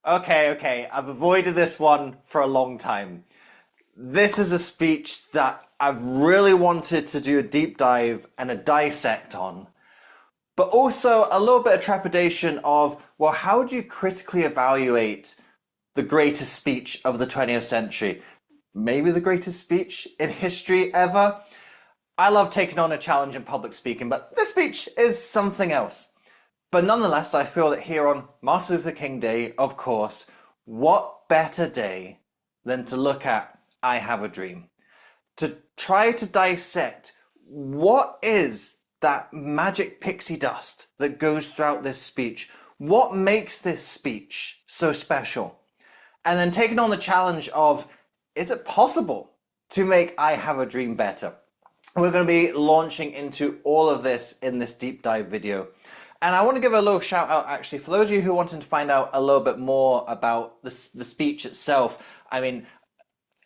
Okay, I've avoided this one for a long time. This is a speech that I've really wanted to do a deep dive and a dissect on, but also a little bit of trepidation of, well, how do you critically evaluate the greatest speech of the 20th century? Maybe the greatest speech in history ever? I love taking on a challenge in public speaking, but this speech is something else. But nonetheless, I feel that here on Martin Luther King Day, of course, what better day than to look at I Have a Dream? To try to dissect what is that magic pixie dust that goes throughout this speech? What makes this speech so special? And then taking on the challenge of, is it possible to make I Have a Dream better? We're going to be launching into all of this in this deep dive video. And I want to give a little shout out actually for those of you who are wanting to find out a little bit more about the speech itself. I mean,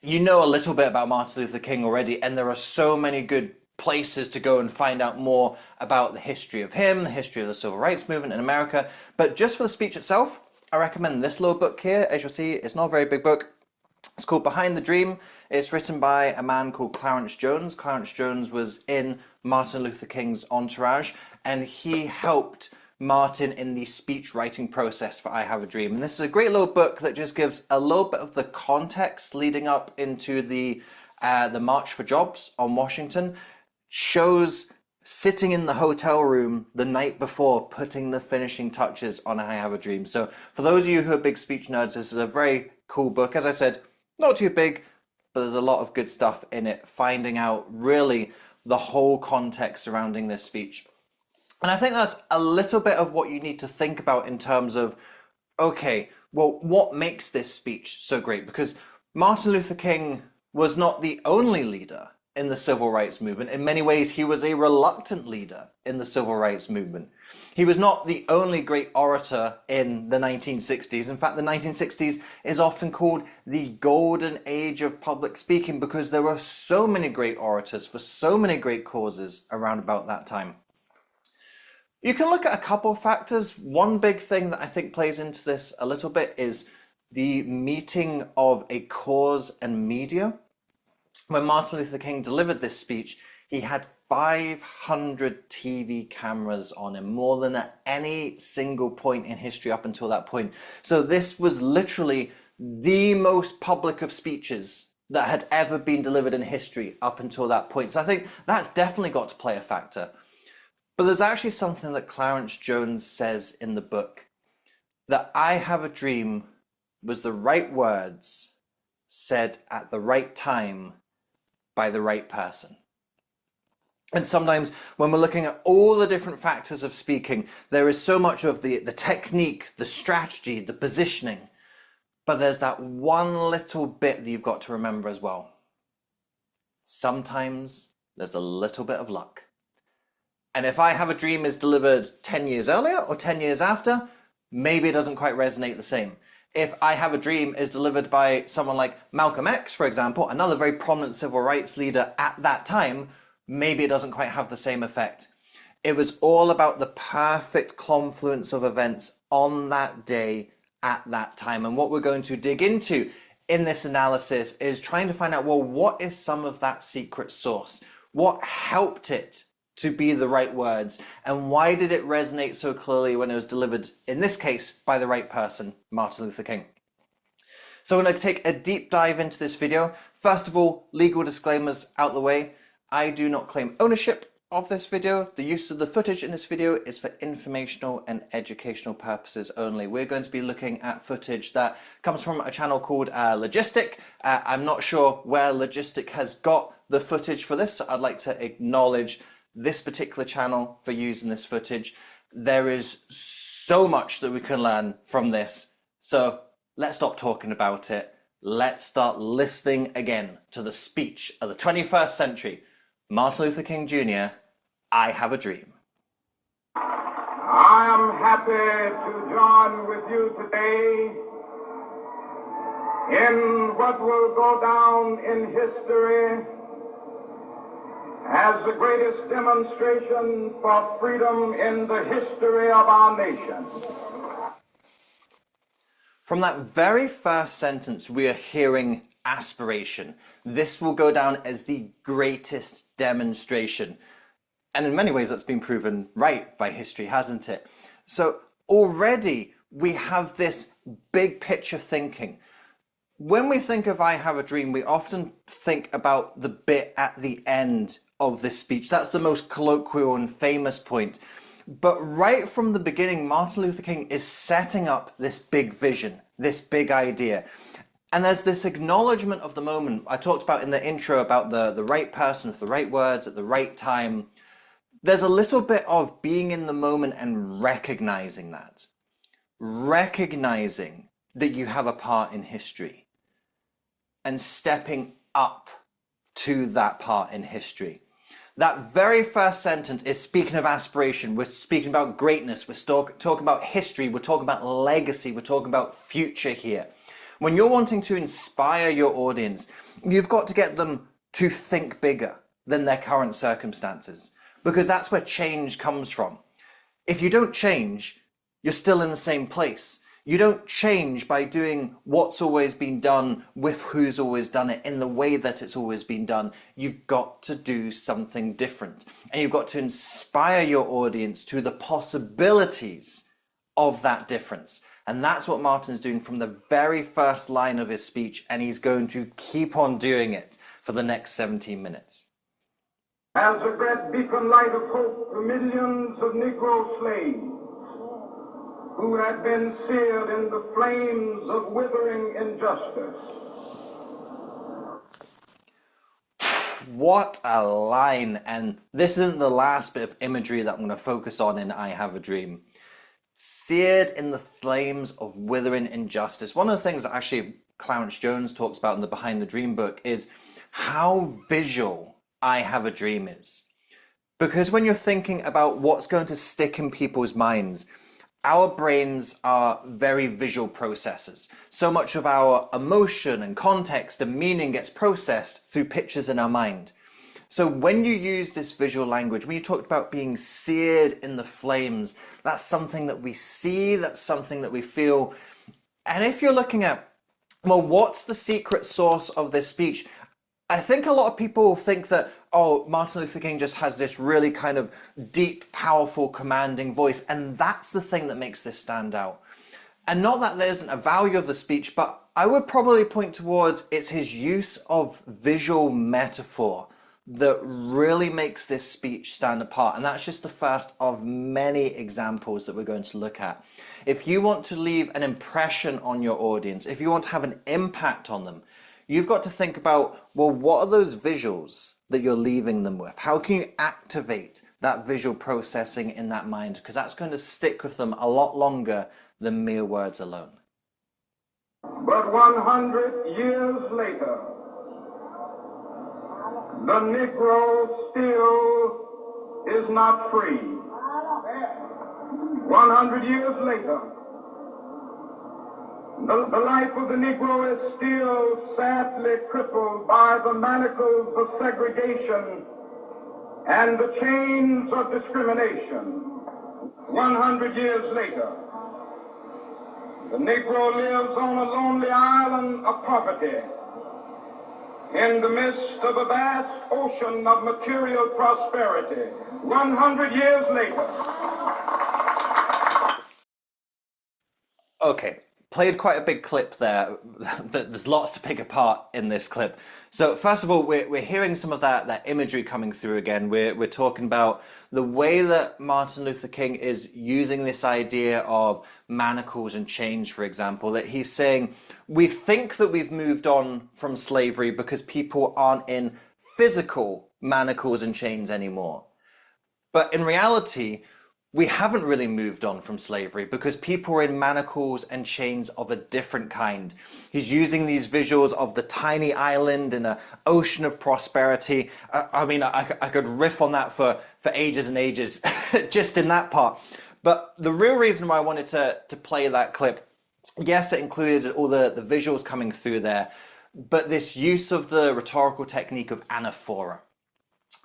you know a little bit about Martin Luther King already, and there are so many good places to go and find out more about the history of him, the history of the civil rights movement in America. But just for the speech itself, I recommend this little book here. As you'll see, it's not a very big book. It's called Behind the Dream. It's written by a man called Clarence Jones. Clarence Jones was in Martin Luther King's entourage, and he helped Martin in the speech writing process for I Have a Dream. And this is a great little book that just gives a little bit of the context leading up into the March for Jobs on Washington, shows sitting in the hotel room the night before putting the finishing touches on I Have a Dream. So for those of you who are big speech nerds, this is a very cool book. As I said, not too big, but there's a lot of good stuff in it, finding out really the whole context surrounding this speech. And I think that's a little bit of what you need to think about in terms of, okay, well, what makes this speech so great? Because Martin Luther King was not the only leader in the civil rights movement. In many ways, he was a reluctant leader in the civil rights movement. He was not the only great orator in the 1960s. In fact, the 1960s is often called the golden age of public speaking because there were so many great orators for so many great causes around about that time. You can look at a couple of factors. One big thing that I think plays into this a little bit is the meeting of a cause and media. When Martin Luther King delivered this speech, he had 500 TV cameras on him, more than at any single point in history up until that point. So this was literally the most public of speeches that had ever been delivered in history up until that point. So I think that's definitely got to play a factor. But there's actually something that Clarence Jones says in the book, that I Have a Dream was the right words said at the right time by the right person. And sometimes when we're looking at all the different factors of speaking, there is so much of the technique, the strategy, the positioning, but there's that one little bit that you've got to remember as well. Sometimes there's a little bit of luck. And if I Have a Dream is delivered 10 years earlier or 10 years after, maybe it doesn't quite resonate the same. If I Have a Dream is delivered by someone like Malcolm X, for example, another very prominent civil rights leader at that time, maybe it doesn't quite have the same effect. It was all about the perfect confluence of events on that day at that time. And what we're going to dig into in this analysis is trying to find out, well, what is some of that secret sauce? What helped it to be the right words? And why did it resonate so clearly when it was delivered, in this case, by the right person, Martin Luther King? So I'm going to take a deep dive into this video. First of all, legal disclaimers out the way. I do not claim ownership of this video. The use of the footage in this video is for informational and educational purposes only. We're going to be looking at footage that comes from a channel called Logistic. I'm not sure where Logistic has got the footage for this, so I'd like to acknowledge this particular channel for using this footage. There is so much that we can learn from this. So let's stop talking about it. Let's start listening again to the speech of the 21st century. Martin Luther King Jr., I Have a Dream. I am happy to join with you today in what will go down in history as the greatest demonstration for freedom in the history of our nation. From that very first sentence, we are hearing aspiration. This will go down as the greatest demonstration. And in many ways, that's been proven right by history, hasn't it? So already we have this big picture thinking. When we think of I have a dream, we often think about the bit at the end of this speech. That's the most colloquial and famous point. But right from the beginning, Martin Luther King is setting up this big vision, this big idea. And there's this acknowledgement of the moment. I talked about in the intro about the right person with the right words at the right time. There's a little bit of being in the moment and recognizing that. Recognizing that you have a part in history and stepping up to that part in history. That very first sentence is speaking of aspiration. We're speaking about greatness. We're talking about history. We're talking about legacy. We're talking about future here. When you're wanting to inspire your audience, you've got to get them to think bigger than their current circumstances, because that's where change comes from. If you don't change, you're still in the same place. You don't change by doing what's always been done with who's always done it in the way that it's always been done. You've got to do something different. And you've got to inspire your audience to the possibilities of that difference. And that's what Martin's doing from the very first line of his speech. And he's going to keep on doing it for the next 17 minutes. As a great beacon light of hope to millions of Negro slaves who had been seared in the flames of withering injustice. What a line. And this isn't the last bit of imagery that I'm going to focus on in I Have a Dream. Seared in the flames of withering injustice. One of the things that actually Clarence Jones talks about in the Behind the Dream book is how visual I Have a Dream is. Because when you're thinking about what's going to stick in people's minds, our brains are very visual processors. So much of our emotion and context and meaning gets processed through pictures in our mind. So when you use this visual language, when you talked about being seared in the flames, that's something that we see, that's something that we feel. And if you're looking at, well, what's the secret source of this speech? I think a lot of people think that, oh, Martin Luther King just has this really kind of deep, powerful, commanding voice. And that's the thing that makes this stand out. And not that there isn't a value of the speech, but I would probably point towards it's his use of visual metaphor that really makes this speech stand apart. And that's just the first of many examples that we're going to look at. If you want to leave an impression on your audience, if you want to have an impact on them, you've got to think about, well, what are those visuals that you're leaving them with? How can you activate that visual processing in that mind? Because that's going to stick with them a lot longer than mere words alone. But 100 years later, the Negro still is not free. 100 years later, the life of the Negro is still sadly crippled by the manacles of segregation and the chains of discrimination. 100 years later, the Negro lives on a lonely island of poverty in the midst of a vast ocean of material prosperity. 100 years later. Okay, played quite a big clip there. There's lots to pick apart in this clip. So first of all, we're hearing some of that imagery coming through again. We're talking about the way that Martin Luther King is using this idea of manacles and chains, for example, that he's saying, we think that we've moved on from slavery because people aren't in physical manacles and chains anymore. But in reality, we haven't really moved on from slavery because people are in manacles and chains of a different kind. He's using these visuals of the tiny island in an ocean of prosperity. I could riff on that for ages and ages, just in that part. But the real reason why I wanted to play that clip, yes, it included all the visuals coming through there, but this use of the rhetorical technique of anaphora.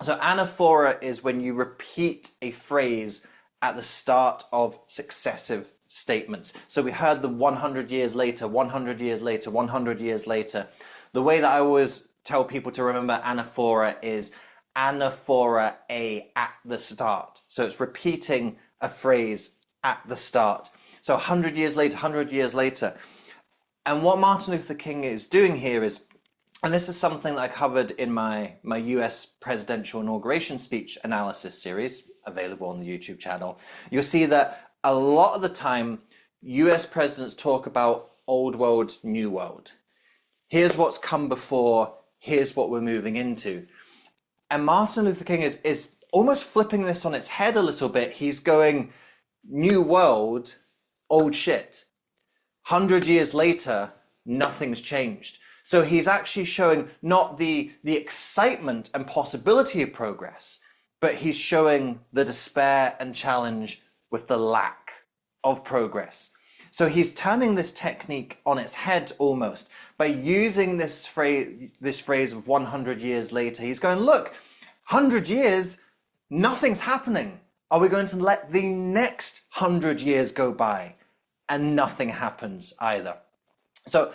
So anaphora is when you repeat a phrase at the start of successive statements. So we heard the 100 years later, 100 years later, 100 years later. The way that I always tell people to remember anaphora is anaphora A at the start. So it's repeating a phrase at the start. So 100 years later, 100 years later. And what Martin Luther King is doing here is, and this is something that I covered in my US presidential inauguration speech analysis series, available on the YouTube channel, you'll see that a lot of the time, US presidents talk about old world, new world. Here's what's come before, here's what we're moving into. And Martin Luther King is almost flipping this on its head a little bit. He's going, new world, old shit. 100 years later, nothing's changed. So he's actually showing not the excitement and possibility of progress, but he's showing the despair and challenge with the lack of progress. So he's turning this technique on its head almost by using this phrase of 100 years later. He's going, look, 100 years, nothing's happening. Are we going to let the next 100 years go by and nothing happens either? So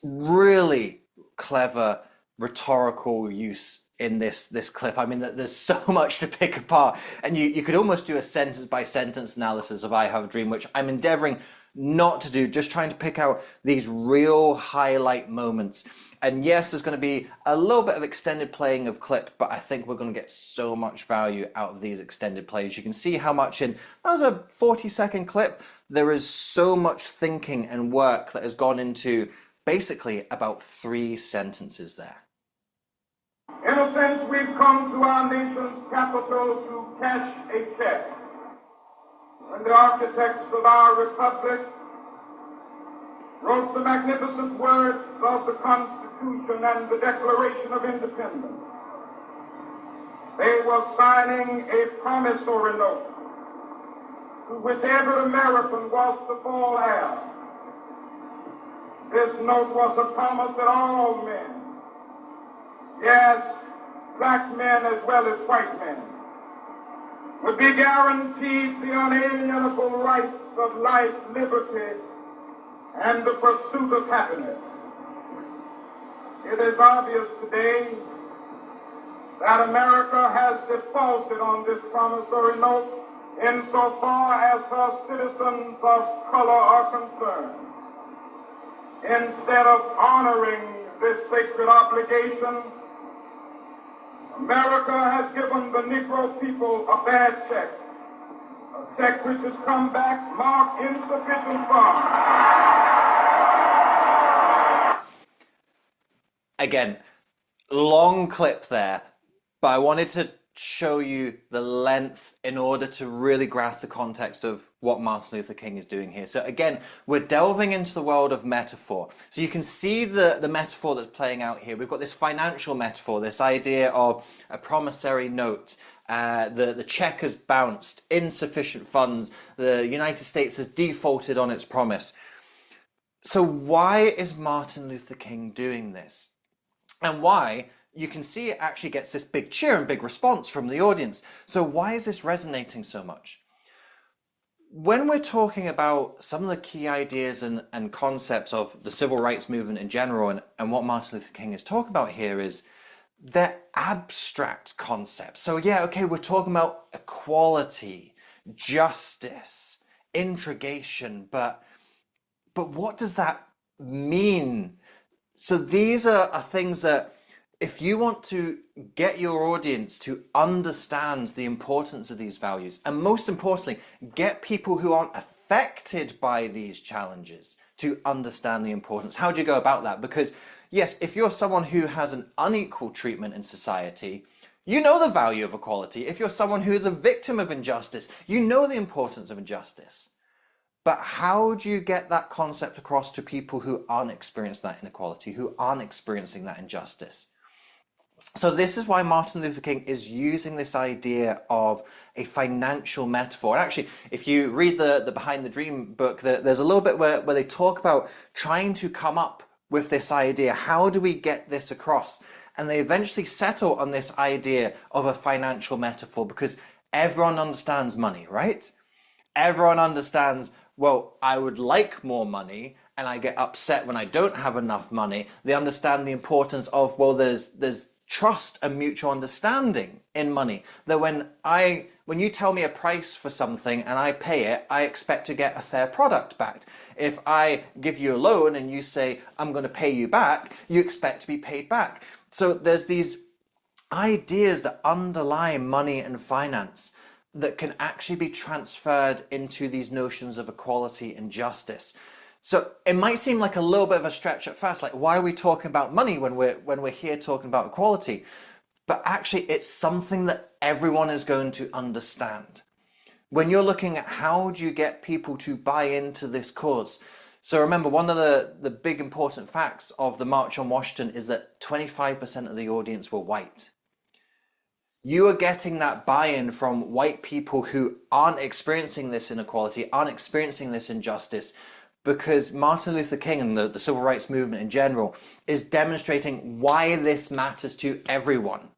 really clever rhetorical use in this clip. I mean, there's so much to pick apart, and you could almost do a sentence by sentence analysis of I Have a Dream, which I'm endeavoring not to do, just trying to pick out these real highlight moments. And yes, there's going to be a little bit of extended playing of clip, but I think we're going to get so much value out of these extended plays. You can see how much that was a 40-second clip. There is so much thinking and work that has gone into basically about 3 sentences there. In a sense, we've come to our nation's capital to cash a check. When the architects of our republic wrote the magnificent words of the Constitution and the Declaration of Independence, they were signing a promissory note to which every American was to fall heir. This note was a promise that all men, yes, black men as well as white men, would be guaranteed the unalienable rights of life, liberty, and the pursuit of happiness. It is obvious today that America has defaulted on this promissory note insofar as her citizens of color are concerned. Instead of honoring this sacred obligation, America has given the Negro people a bad check, a check which has come back marked insufficient funds. Again, long clip there, but I wanted to show you the length in order to really grasp the context of what Martin Luther King is doing here. So again, we're delving into the world of metaphor. So you can see the metaphor that's playing out here. We've got this financial metaphor, this idea of a promissory note. The check has bounced, insufficient funds, the United States has defaulted on its promise. So why is Martin Luther King doing this? And why? You can see it actually gets this big cheer and big response from the audience. So why is this resonating so much? When we're talking about some of the key ideas and concepts of the civil rights movement in general, and what Martin Luther King is talking about here is they're abstract concepts. So yeah, okay, we're talking about equality, justice, integration, but what does that mean? So these are things that if you want to get your audience to understand the importance of these values, and most importantly, get people who aren't affected by these challenges to understand the importance, how do you go about that? Because yes, if you're someone who has an unequal treatment in society, you know the value of equality. If you're someone who is a victim of injustice, you know the importance of injustice. But how do you get that concept across to people who aren't experiencing that inequality, who aren't experiencing that injustice? So this is why Martin Luther King is using this idea of a financial metaphor. And actually, if you read the Behind the Dream book, there's a little bit where they talk about trying to come up with this idea. How do we get this across? And they eventually settle on this idea of a financial metaphor because everyone understands money, right? Everyone understands well, I would like more money and I get upset when I don't have enough money. They understand the importance of, well, there's trust and mutual understanding in money. That when you tell me a price for something and I pay it, I expect to get a fair product back. If I give you a loan and you say, I'm going to pay you back, you expect to be paid back. So there's these ideas that underlie money and finance that can actually be transferred into these notions of equality and justice. So it might seem like a little bit of a stretch at first, like why are we talking about money when we're here talking about equality? But actually it's something that everyone is going to understand. When you're looking at how do you get people to buy into this cause. So remember, one of the big important facts of the March on Washington is that 25% of the audience were white. You are getting that buy-in from white people who aren't experiencing this inequality, aren't experiencing this injustice, because Martin Luther King and the civil rights movement in general is demonstrating why this matters to everyone.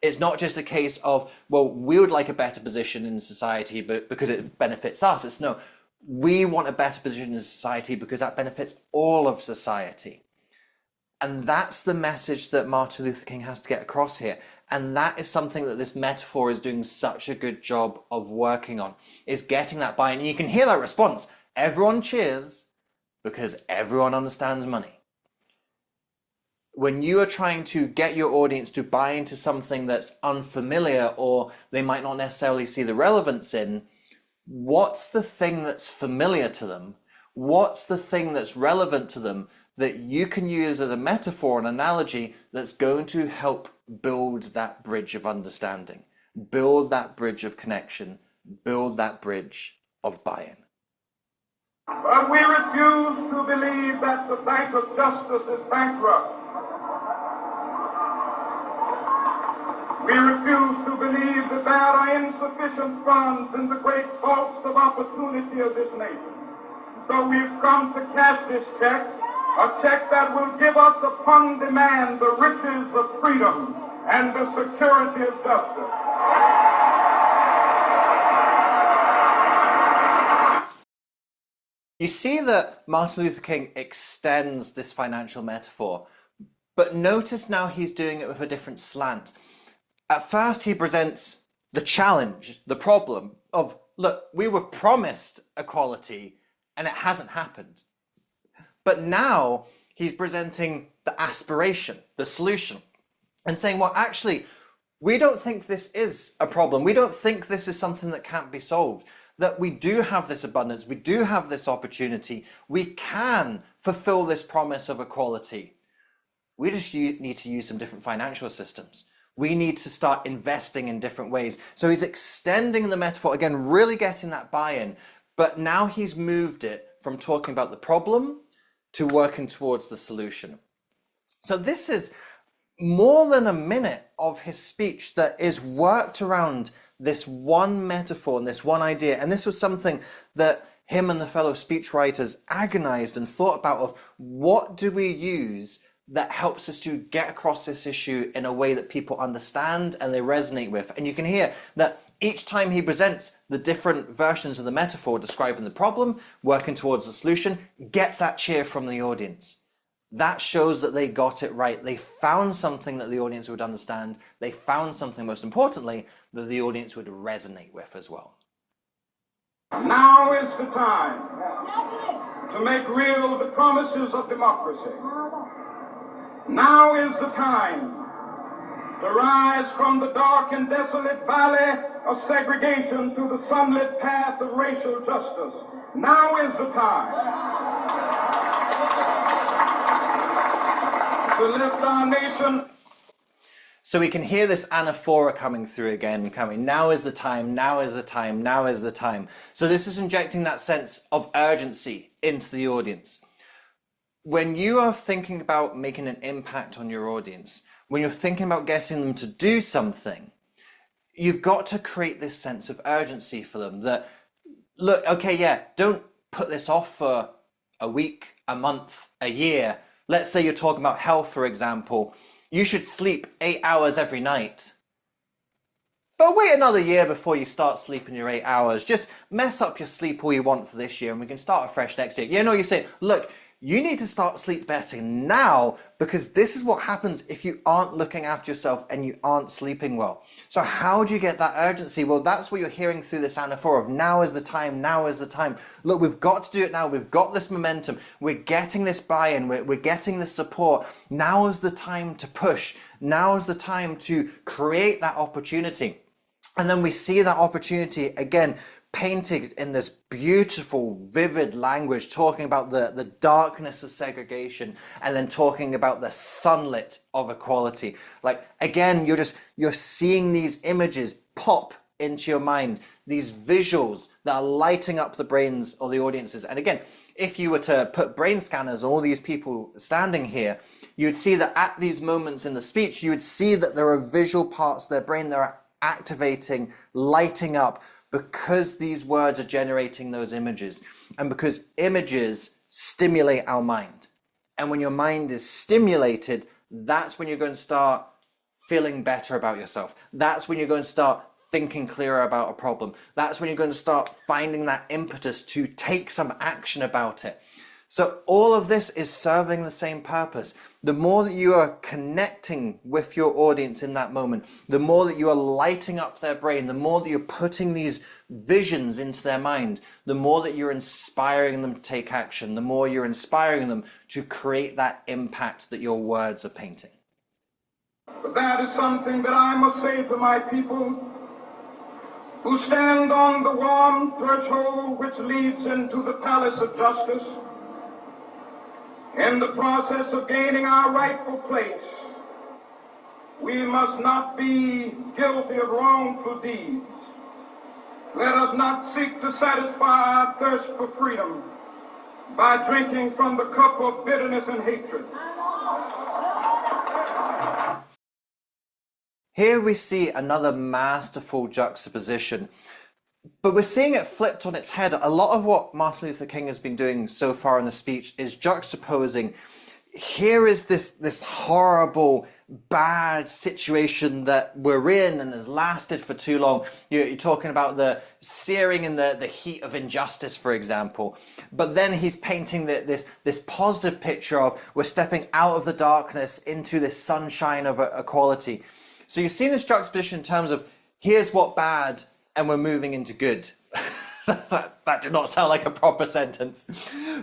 It's not just a case of, well, we would like a better position in society but because it benefits us. It's no, we want a better position in society because that benefits all of society. And that's the message that Martin Luther King has to get across here. And that is something that this metaphor is doing such a good job of working on, is getting that buy-in. And you can hear that response. Everyone cheers because everyone understands money. When you are trying to get your audience to buy into something that's unfamiliar or they might not necessarily see the relevance in, what's the thing that's familiar to them? What's the thing that's relevant to them that you can use as a metaphor, an analogy that's going to help build that bridge of understanding, build that bridge of connection, build that bridge of buy-in. But we refuse to believe that the Bank of Justice is bankrupt. We refuse to believe that there are insufficient funds in the great vaults of opportunity of this nation. So we've come to cash this check, a check that will give us upon demand the riches of freedom and the security of justice. You see that Martin Luther King extends this financial metaphor, but notice now he's doing it with a different slant. At first he presents the challenge, the problem of, look, we were promised equality and it hasn't happened. But now he's presenting the aspiration, the solution, and saying, well, actually, we don't think this is a problem. We don't think this is something that can't be solved. That we do have this abundance, we do have this opportunity, we can fulfill this promise of equality. We just need to use some different financial systems. We need to start investing in different ways. So he's extending the metaphor, again, really getting that buy-in, but now he's moved it from talking about the problem to working towards the solution. So this is more than a minute of his speech that is worked around this one metaphor and this one idea. And this was something that him and the fellow speechwriters agonized and thought about of what do we use that helps us to get across this issue in a way that people understand and they resonate with. And you can hear that each time he presents the different versions of the metaphor describing the problem, working towards the solution, gets that cheer from the audience. That shows that they got it right. They found something that the audience would understand. They found something, most importantly, that the audience would resonate with as well. Now is the time to make real the promises of democracy. Now is the time to rise from the dark and desolate valley of segregation to the sunlit path of racial justice. Now is the time to lift our nation. So we can hear this anaphora coming through again, coming. Now is the time, now is the time, now is the time. So this is injecting that sense of urgency into the audience. When you are thinking about making an impact on your audience, when you're thinking about getting them to do something, you've got to create this sense of urgency for them that, look, okay, yeah, don't put this off for a week, a month, a year. Let's say you're talking about health, for example. You should sleep 8 hours every night. But wait another year before you start sleeping your 8 hours. Just mess up your sleep all you want for this year and we can start afresh next year. You know, you say, look, you need to start sleep better now because this is what happens if you aren't looking after yourself and you aren't sleeping well. So how do you get that urgency? Well, that's what you're hearing through this anaphora of now is the time, now is the time. Look, we've got to do it now. We've got this momentum. We're getting this buy-in. We're getting this support. Now is the time to push. Now is the time to create that opportunity. And then we see that opportunity again painted in this beautiful, vivid language, talking about the darkness of segregation and then talking about the sunlit of equality. Like, again, you're seeing these images pop into your mind, these visuals that are lighting up the brains of the audiences. And again, if you were to put brain scanners on all these people standing here, you'd see that at these moments in the speech, you would see that there are visual parts of their brain that are activating, lighting up, because these words are generating those images and because images stimulate our mind. And when your mind is stimulated, that's when you're going to start feeling better about yourself. That's when you're going to start thinking clearer about a problem. That's when you're going to start finding that impetus to take some action about it. So all of this is serving the same purpose. The more that you are connecting with your audience in that moment, the more that you are lighting up their brain, the more that you're putting these visions into their mind, the more that you're inspiring them to take action, the more you're inspiring them to create that impact that your words are painting. But that is something that I must say to my people who stand on the warm threshold which leads into the palace of justice. In the process of gaining our rightful place, we must not be guilty of wrongful deeds. Let us not seek to satisfy our thirst for freedom by drinking from the cup of bitterness and hatred. Here we see another masterful juxtaposition, but we're seeing it flipped on its head. A lot of what Martin Luther King has been doing so far in the speech is juxtaposing. Here is this horrible, bad situation that we're in and has lasted for too long. You're talking about the searing in the heat of injustice, for example. But then he's painting this positive picture of we're stepping out of the darkness into this sunshine of equality. So you're seeing this juxtaposition in terms of here's what bad and we're moving into good. That did not sound like a proper sentence.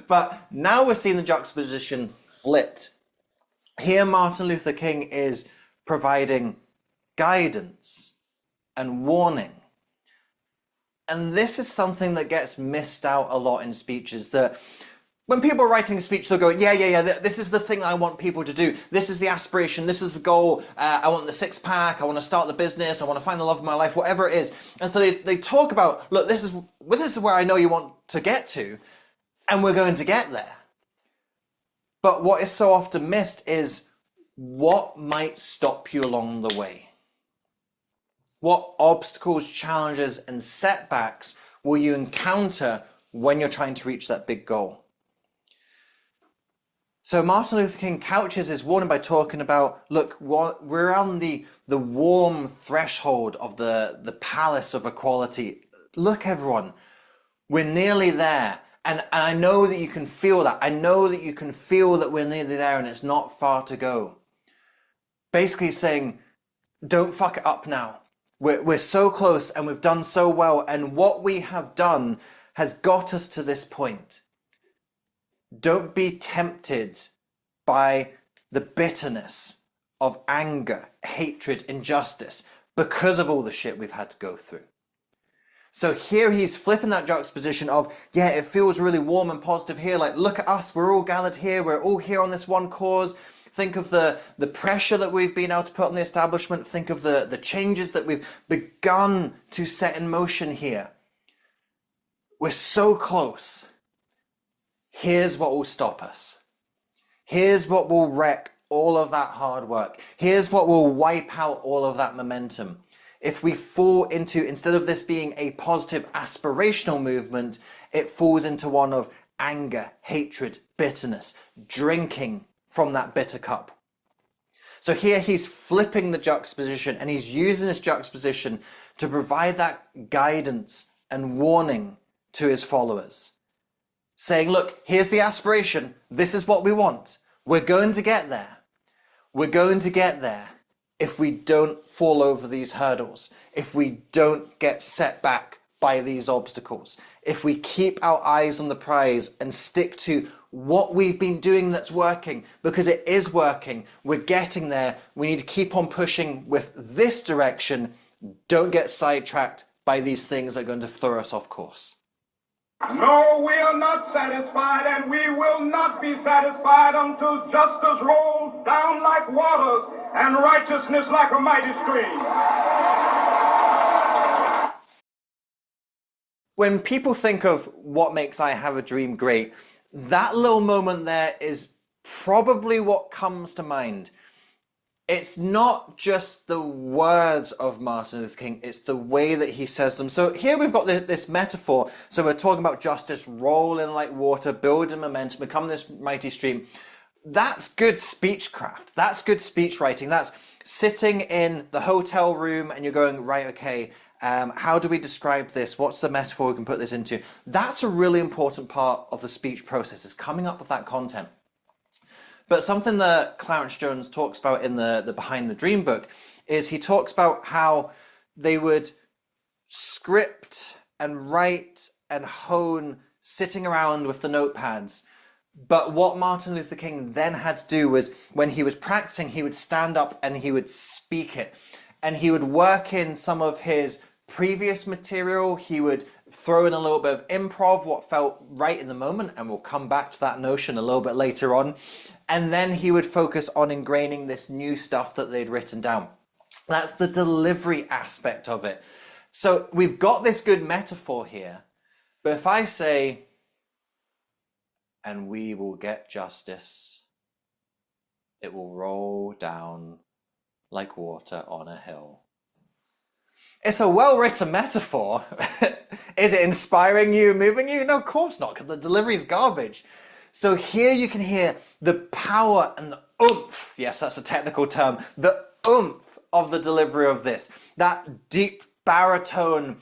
But now we're seeing the juxtaposition flipped. Here Martin Luther King is providing guidance and warning. And this is something that gets missed out a lot in speeches, that when people are writing a speech, they'll go, yeah, this is the thing I want people to do. This is the aspiration. This is the goal. I want the six pack. I want to start the business. I want to find the love of my life, whatever it is. And so they talk about, look, this is where I know you want to get to, and we're going to get there. But what is so often missed is what might stop you along the way. What obstacles, challenges, and setbacks will you encounter when you're trying to reach that big goal? So Martin Luther King couches his warning by talking about, look, we're on the warm threshold of the palace of equality. Look, everyone, we're nearly there. And I know that you can feel that. I know that you can feel that we're nearly there and it's not far to go. Basically saying, don't fuck it up now. We're so close and we've done so well. And what we have done has got us to this point. Don't be tempted by the bitterness of anger, hatred, injustice because of all the shit we've had to go through. So here he's flipping that juxtaposition of, yeah, it feels really warm and positive here. Like, look at us, we're all gathered here. We're all here on this one cause. Think of the pressure that we've been able to put on the establishment. Think of the changes that we've begun to set in motion here. We're so close. Here's what will stop us. Here's what will wreck all of that hard work. Here's what will wipe out all of that momentum. If we fall into, instead of this being a positive aspirational movement, it falls into one of anger, hatred, bitterness, drinking from that bitter cup. So here he's flipping the juxtaposition and he's using this juxtaposition to provide that guidance and warning to his followers, saying, look, here's the aspiration. This is what we want. We're going to get there. We're going to get there if we don't fall over these hurdles, if we don't get set back by these obstacles, if we keep our eyes on the prize and stick to what we've been doing that's working, because it is working. We're getting there. We need to keep on pushing with this direction. Don't get sidetracked by these things that are going to throw us off course. No, we are not satisfied, and we will not be satisfied until justice rolls down like waters and righteousness like a mighty stream. When people think of what makes I Have a Dream great, that little moment there is probably what comes to mind. It's not just the words of Martin Luther King, it's the way that he says them. So here we've got this metaphor. So we're talking about justice rolling like water, building momentum, become this mighty stream. That's good speechcraft. That's good speech writing. That's sitting in the hotel room and you're going, right, okay, how do we describe this? What's the metaphor we can put this into? That's a really important part of the speech process, is coming up with that content. But something that Clarence Jones talks about in the Behind the Dream book is he talks about how they would script and write and hone sitting around with the notepads. But what Martin Luther King then had to do was, when he was practicing, he would stand up and he would speak it. And he would work in some of his previous material. He would throw in a little bit of improv, what felt right in the moment, and we'll come back to that notion a little bit later on. And then he would focus on ingraining this new stuff that they'd written down. That's the delivery aspect of it. So we've got this good metaphor here, but if I say, and we will get justice, it will roll down like water on a hill. It's a well-written metaphor. Is it inspiring you, moving you? No, of course not, because the delivery is garbage. So here you can hear the power and the oomph, yes, that's a technical term, the oomph of the delivery of this. That deep baritone,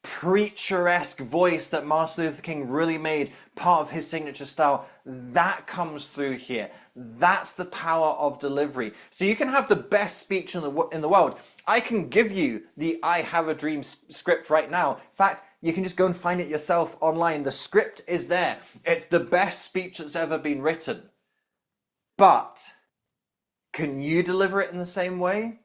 preacher-esque voice that Martin Luther King really made part of his signature style, that comes through here. That's the power of delivery. So you can have the best speech in the world. I can give you the I Have a Dream script right now. In fact, you can just go and find it yourself online. The script is there. It's the best speech that's ever been written. But can you deliver it in the same way?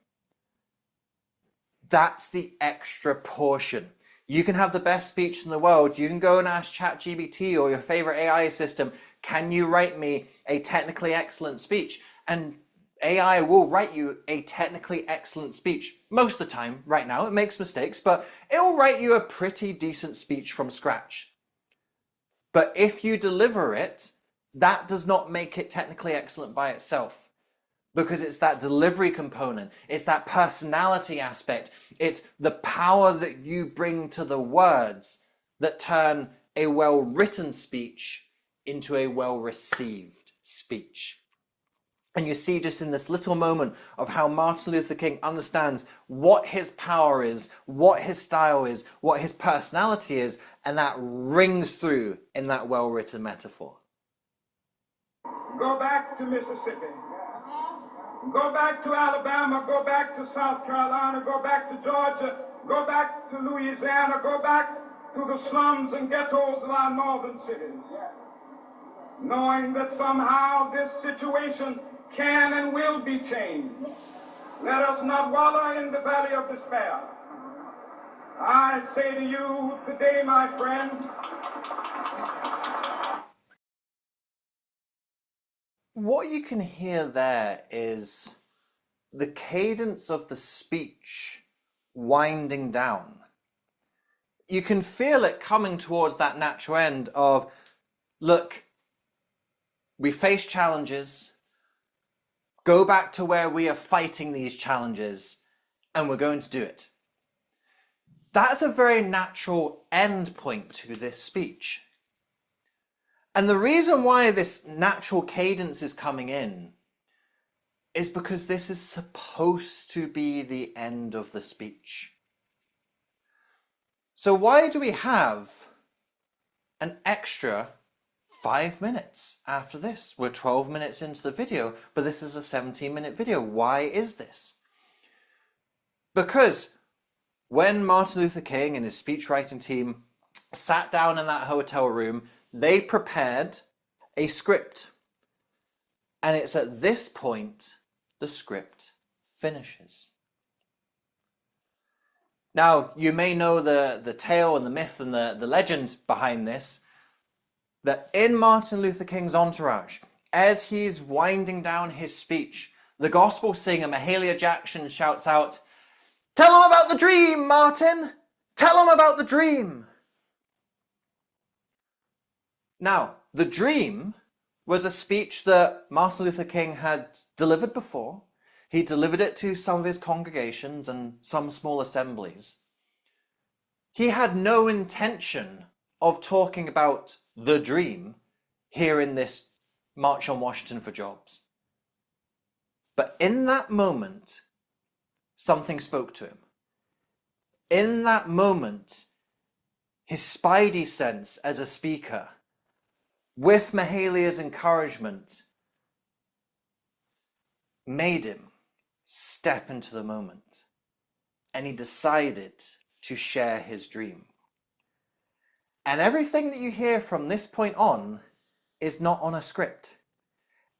That's the extra portion. You can have the best speech in the world. You can go and ask ChatGPT or your favorite AI system, can you write me a technically excellent speech? And AI will write you a technically excellent speech. Most of the time, right now, it makes mistakes, but it will write you a pretty decent speech from scratch. But if you deliver it, that does not make it technically excellent by itself, because it's that delivery component, it's that personality aspect, it's the power that you bring to the words that turn a well-written speech into a well-received speech. And you see just in this little moment of how Martin Luther King understands what his power is, what his style is, what his personality is, and that rings through in that well-written metaphor. Go back to Mississippi. Go back to Alabama. Go back to South Carolina. Go back to Georgia. Go back to Louisiana. Go back to the slums and ghettos of our northern cities. Knowing that somehow this situation can and will be changed. Let us not wallow in the valley of despair. I say to you today, my friend, what you can hear there is the cadence of the speech winding down. You can feel it coming towards that natural end of, look, we face challenges, go back to where we are fighting these challenges, and we're going to do it. That's a very natural end point to this speech. And the reason why this natural cadence is coming in is because this is supposed to be the end of the speech. So why do we have an extra 5 minutes after this? We're 12 minutes into the video, but this is a 17-minute video. Why is this? Because when Martin Luther King and his speechwriting team sat down in that hotel room, they prepared a script. And it's at this point the script finishes. Now, you may know the tale and the myth and the legend behind this, that in Martin Luther King's entourage, as he's winding down his speech, the gospel singer Mahalia Jackson shouts out, "Tell him about the dream, Martin! Tell him about the dream!" Now, the dream was a speech that Martin Luther King had delivered before. He delivered it to some of his congregations and some small assemblies. He had no intention of talking about the dream here in this March on Washington for Jobs. But in that moment, something spoke to him. In that moment, his spidey sense as a speaker, with Mahalia's encouragement, made him step into the moment, and he decided to share his dream. And everything that you hear from this point on is not on a script.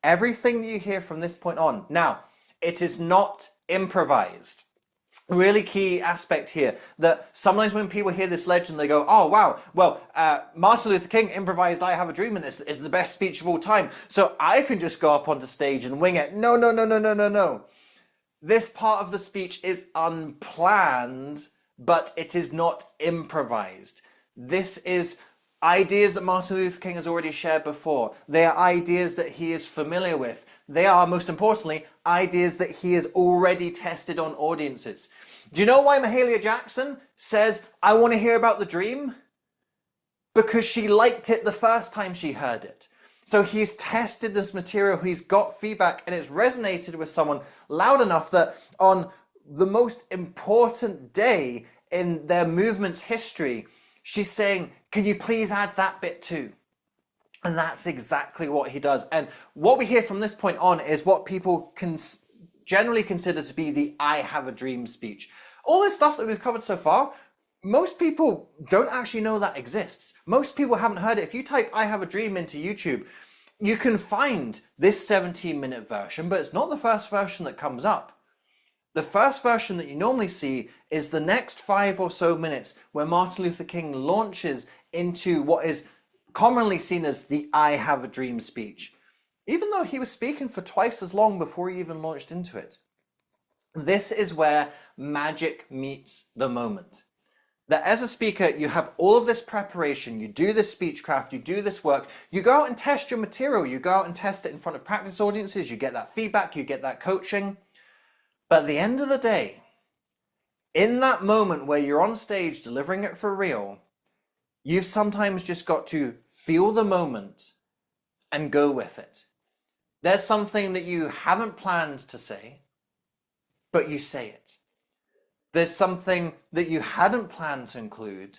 Everything that you hear from this point on, now, it is not improvised. Really key aspect here, that sometimes when people hear this legend, they go, oh wow, well, Martin Luther King improvised I Have a Dream and it's the best speech of all time, so I can just go up onto stage and wing it. No, no, no, no, no, no, no. This part of the speech is unplanned, but it is not improvised. This is ideas that Martin Luther King has already shared before. They are ideas that he is familiar with. They are, most importantly, ideas that he has already tested on audiences. Do you know why Mahalia Jackson says, I want to hear about the dream? Because she liked it the first time she heard it. So he's tested this material, he's got feedback, and it's resonated with someone loud enough that on the most important day in their movement's history, she's saying, can you please add that bit too? And that's exactly what he does. And what we hear from this point on is what people can generally consider to be the I Have a Dream speech. All this stuff that we've covered so far, most people don't actually know that exists. Most people haven't heard it. If you type I Have a Dream into YouTube, you can find this 17-minute version, but it's not the first version that comes up. The first version that you normally see is the next 5 or so minutes where Martin Luther King launches into what is commonly seen as the I Have a Dream speech, even though he was speaking for twice as long before he even launched into it. This is where magic meets the moment. That as a speaker, you have all of this preparation, you do this speechcraft, you do this work, you go out and test your material, you go out and test it in front of practice audiences, you get that feedback, you get that coaching. But at the end of the day, in that moment where you're on stage delivering it for real, you've sometimes just got to feel the moment and go with it. There's something that you haven't planned to say, but you say it. There's something that you hadn't planned to include,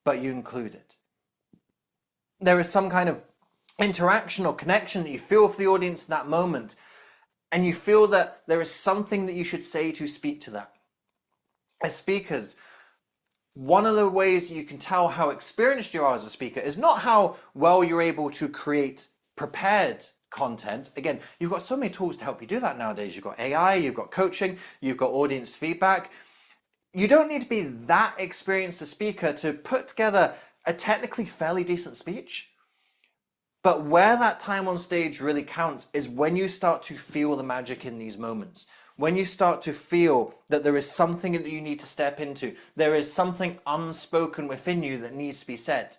but you include it. There is some kind of interaction or connection that you feel for the audience in that moment, and you feel that there is something that you should say to speak to that. As speakers, one of the ways you can tell how experienced you are as a speaker is not how well you're able to create prepared content. Again, you've got so many tools to help you do that nowadays. You've got AI, you've got coaching, you've got audience feedback. You don't need to be that experienced a speaker to put together a technically fairly decent speech. But where that time on stage really counts is when you start to feel the magic in these moments. When you start to feel that there is something that you need to step into, there is something unspoken within you that needs to be said.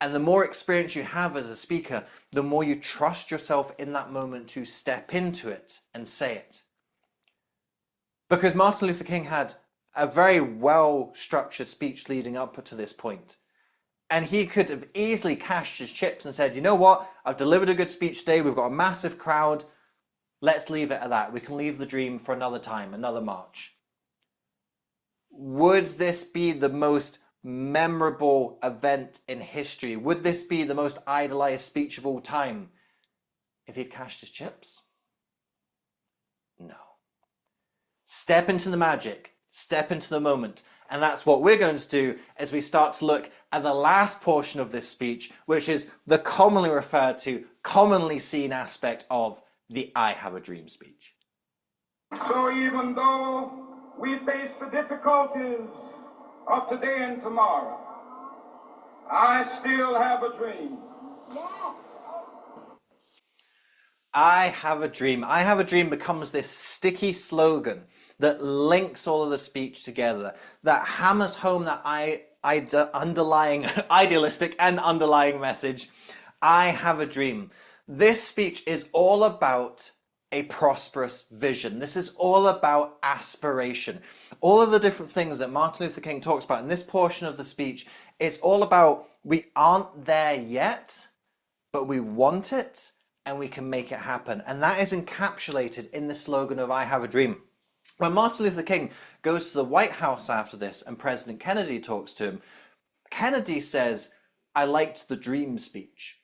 And the more experience you have as a speaker, the more you trust yourself in that moment to step into it and say it. Because Martin Luther King had a very well-structured speech leading up to this point. And he could have easily cashed his chips and said, you know what, I've delivered a good speech today, we've got a massive crowd, let's leave it at that. We can leave the dream for another time, another march. would this be the most memorable event in history? Would this be the most idolized speech of all time if he'd cashed his chips? No. Step into the magic, step into the moment. And that's what we're going to do as we start to look at the last portion of this speech, which is the commonly referred to, commonly seen aspect of the I Have a Dream speech. So even though we face the difficulties of today and tomorrow, I still have a dream. I have a dream. I have a dream becomes this sticky slogan that links all of the speech together, that hammers home that underlying idealistic and underlying message. I have a dream. This speech is all about a prosperous vision. This is all about aspiration. All of the different things that Martin Luther King talks about in this portion of the speech, it's all about we aren't there yet, but we want it and we can make it happen. And that is encapsulated in the slogan of I Have a Dream. When Martin Luther King goes to the White House after this and President Kennedy talks to him, Kennedy says, I liked the dream speech.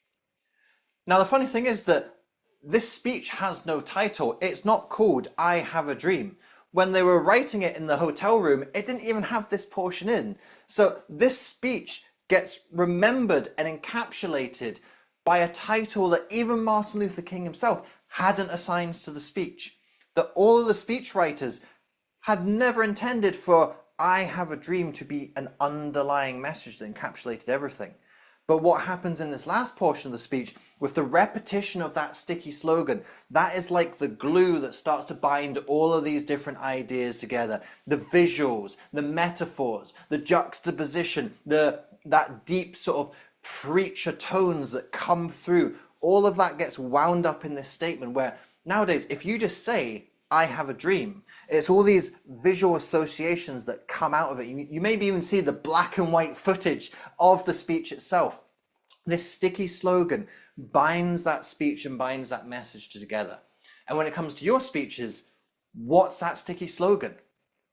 Now, the funny thing is that this speech has no title. It's not called I Have a Dream. When they were writing it in the hotel room, it didn't even have this portion in. So this speech gets remembered and encapsulated by a title that even Martin Luther King himself hadn't assigned to the speech. That all of the speech writers had never intended for I Have a Dream to be an underlying message that encapsulated everything. But what happens in this last portion of the speech, with the repetition of that sticky slogan, that is like the glue that starts to bind all of these different ideas together. The visuals, the metaphors, the juxtaposition, that deep sort of preacher tones that come through, all of that gets wound up in this statement where nowadays, if you just say, I have a dream, it's all these visual associations that come out of it. You maybe even see the black and white footage of the speech itself. This sticky slogan binds that speech and binds that message together. And when it comes to your speeches, what's that sticky slogan?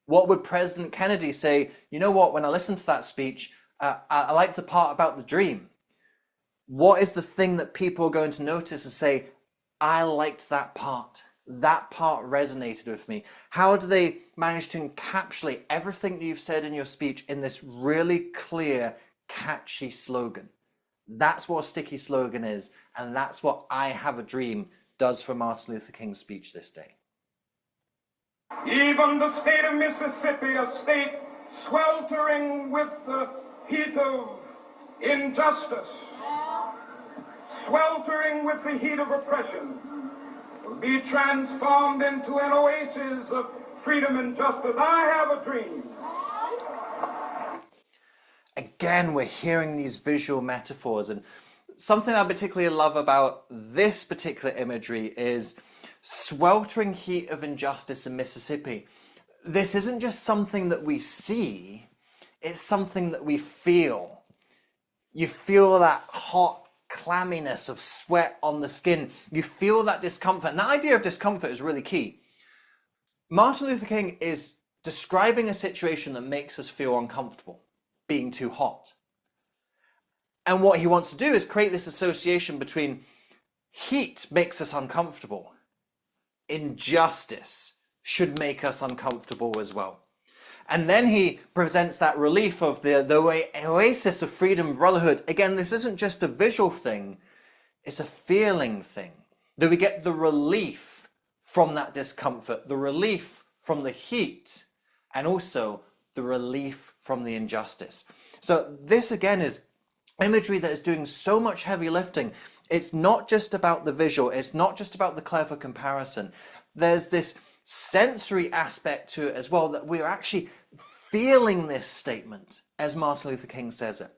What would President Kennedy say? You know what, when I listen to that speech, I like the part about the dream. What is the thing that people are going to notice and say, I liked that part. That part resonated with me. How do they manage to encapsulate everything that you've said in your speech in this really clear, catchy slogan? That's what a sticky slogan is, and that's what I Have a Dream does for Martin Luther King's speech this day. Even the state of Mississippi, a state sweltering with the heat of injustice, sweltering with the heat of oppression, will be transformed into an oasis of freedom and justice. I have a dream. Again, we're hearing these visual metaphors, and something I particularly love about this particular imagery is sweltering heat of injustice in Mississippi. This isn't just something that we see, it's something that we feel. You feel that hot clamminess of sweat on the skin. You feel that discomfort. And that idea of discomfort is really key. Martin Luther King is describing a situation that makes us feel uncomfortable, being too hot. And what he wants to do is create this association between heat makes us uncomfortable. Injustice should make us uncomfortable as well. And then he presents that relief of the oasis of freedom and brotherhood. Again, this isn't just a visual thing, it's a feeling thing. That we get the relief from that discomfort, the relief from the heat, and also the relief from the injustice. So this again is imagery that is doing so much heavy lifting. It's not just about the visual, it's not just about the clever comparison. There's this sensory aspect to it as well, that we're actually feeling this statement as Martin Luther King says it.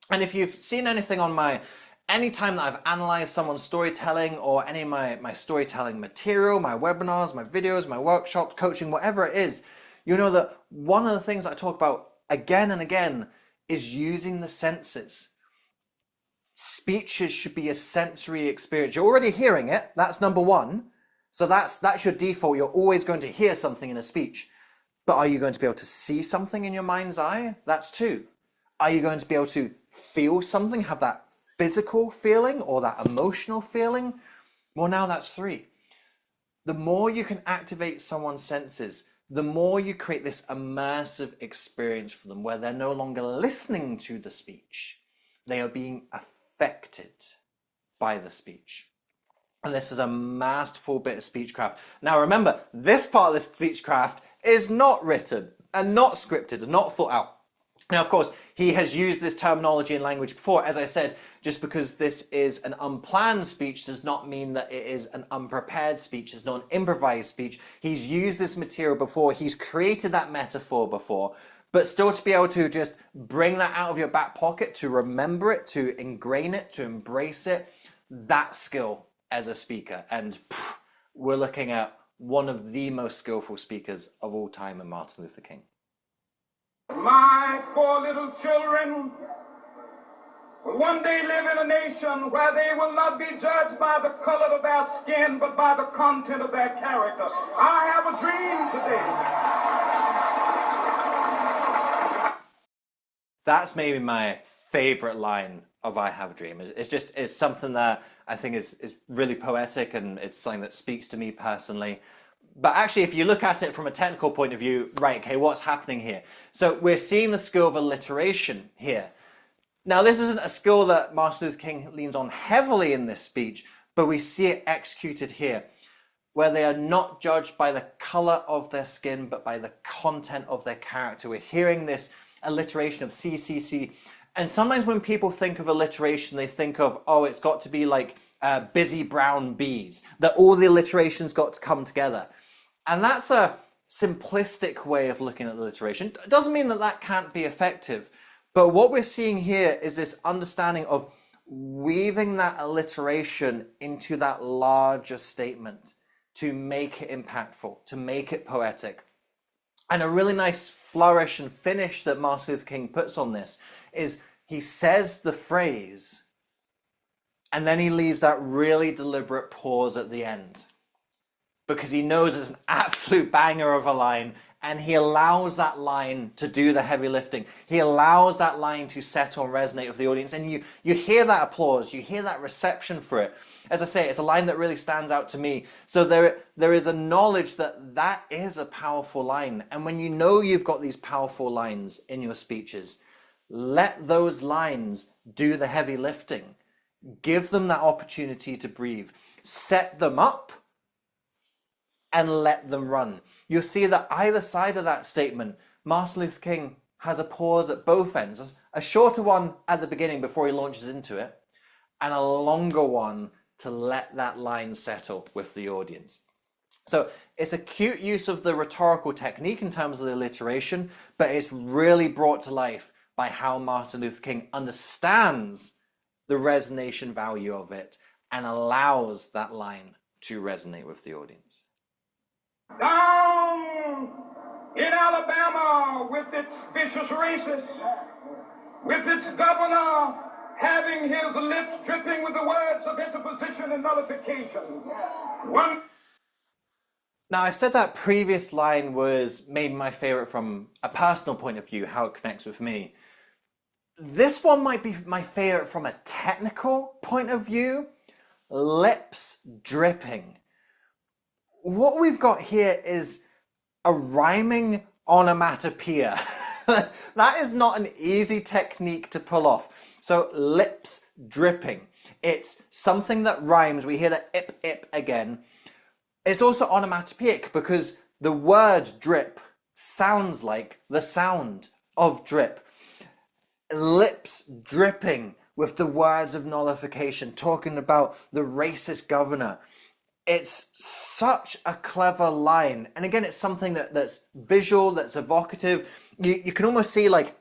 And if you've seen anything on any time that I've analyzed someone's storytelling or any of my storytelling material, my webinars, my videos, my workshops, coaching, whatever it is, you know that one of the things I talk about again and again is using the senses. Speeches should be a sensory experience. You're already hearing it, that's number one. So that's your default. You're always going to hear something in a speech. But are you going to be able to see something in your mind's eye? That's 2. Are you going to be able to feel something, have that physical feeling or that emotional feeling? Well, now that's 3. The more you can activate someone's senses, the more you create this immersive experience for them where they're no longer listening to the speech. They are being affected by the speech. And this is a masterful bit of speechcraft. Now remember, this part of the speechcraft is not written and not scripted and not thought out. Now, of course, he has used this terminology in language before. As I said, just because this is an unplanned speech does not mean that it is an unprepared speech. It's not an improvised speech. He's used this material before. He's created that metaphor before. But still to be able to just bring that out of your back pocket, to remember it, to ingrain it, to embrace it, that skill as a speaker. And we're looking at one of the most skillful speakers of all time in Martin Luther King. My 4 little children will one day live in a nation where they will not be judged by the color of their skin, but by the content of their character. I have a dream today. That's maybe my favorite line of I Have a Dream. It's something that I think is really poetic, and it's something that speaks to me personally. But actually, if you look at it from a technical point of view, right, okay, what's happening here? So we're seeing the skill of alliteration here. Now, this isn't a skill that Martin Luther King leans on heavily in this speech, but we see it executed here, where they are not judged by the color of their skin, but by the content of their character. We're hearing this alliteration of CCC. And sometimes when people think of alliteration, they think of, oh, it's got to be like busy brown bees, that all the alliterations got to come together. And that's a simplistic way of looking at alliteration. It doesn't mean that that can't be effective. But what we're seeing here is this understanding of weaving that alliteration into that larger statement to make it impactful, to make it poetic. And a really nice flourish and finish that Martin Luther King puts on this is he says the phrase, and then he leaves that really deliberate pause at the end, because he knows it's an absolute banger of a line, and he allows that line to do the heavy lifting. He allows that line to settle and resonate with the audience, and you hear that applause, you hear that reception for it. As I say, it's a line that really stands out to me. So there is a knowledge that that is a powerful line, and when you know you've got these powerful lines in your speeches, let those lines do the heavy lifting. Give them that opportunity to breathe. Set them up and let them run. You'll see that either side of that statement, Martin Luther King has a pause at both ends, a shorter one at the beginning before he launches into it, and a longer one to let that line settle with the audience. So it's a cute use of the rhetorical technique in terms of the alliteration, but it's really brought to life by how Martin Luther King understands the resonation value of it and allows that line to resonate with the audience. Down in Alabama, with its vicious racists, with its governor having his lips dripping with the words of interposition and nullification. Now, I said that previous line was maybe my favorite from a personal point of view, how it connects with me. This one might be my favorite from a technical point of view. Lips dripping. What we've got here is a rhyming onomatopoeia. That is not an easy technique to pull off. So lips dripping. It's something that rhymes. We hear the ip ip again. It's also onomatopoeic because the word drip sounds like the sound of drip. Lips dripping with the words of nullification, talking about the racist governor. It's such a clever line. And again, it's something that's visual, that's evocative. You can almost see like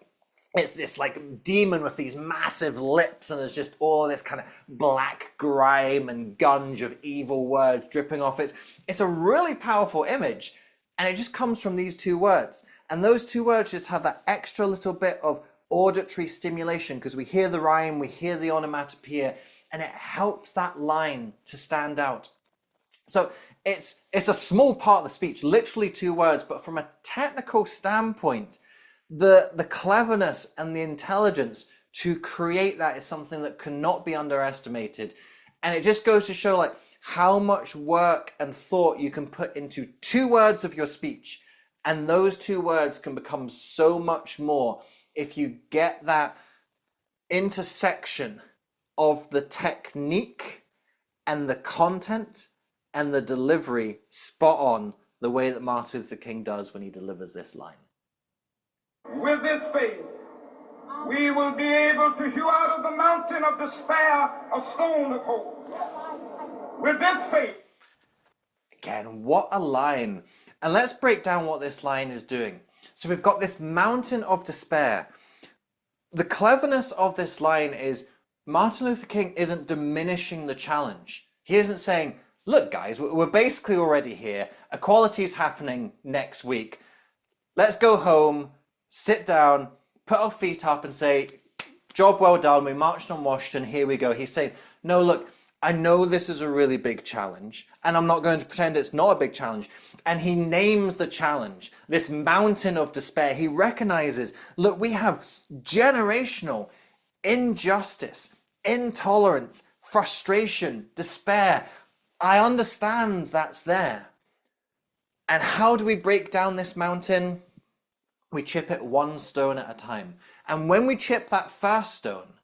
it's this like demon with these massive lips, and there's just all this kind of black grime and gunge of evil words dripping off. It's a really powerful image, and it just comes from these two words. And those two words just have that extra little bit of auditory stimulation because we hear the rhyme, we hear the onomatopoeia, and it helps that line to stand out. So it's a small part of the speech, literally 2 words, but from a technical standpoint, the cleverness and the intelligence to create that is something that cannot be underestimated. And it just goes to show like how much work and thought you can put into 2 words of your speech. And those 2 words can become so much more if you get that intersection of the technique and the content and the delivery spot on the way that Martin Luther King does when he delivers this line. With this faith, we will be able to hew out of the mountain of despair a stone of hope. With this faith. Again, what a line. And let's break down what this line is doing. So we've got this mountain of despair. The cleverness of this line is Martin Luther King isn't diminishing the challenge. He isn't saying, look guys, we're basically already here. Equality is happening next week. Let's go home, sit down, put our feet up and say, job well done, we marched on Washington, here we go. He's saying, no, look, I know this is a really big challenge, and I'm not going to pretend it's not a big challenge. And he names the challenge, this mountain of despair. He recognizes, look, we have generational injustice, intolerance, frustration, despair. I understand that's there. And how do we break down this mountain? We chip it 1 stone at a time. And when we chip that first stone,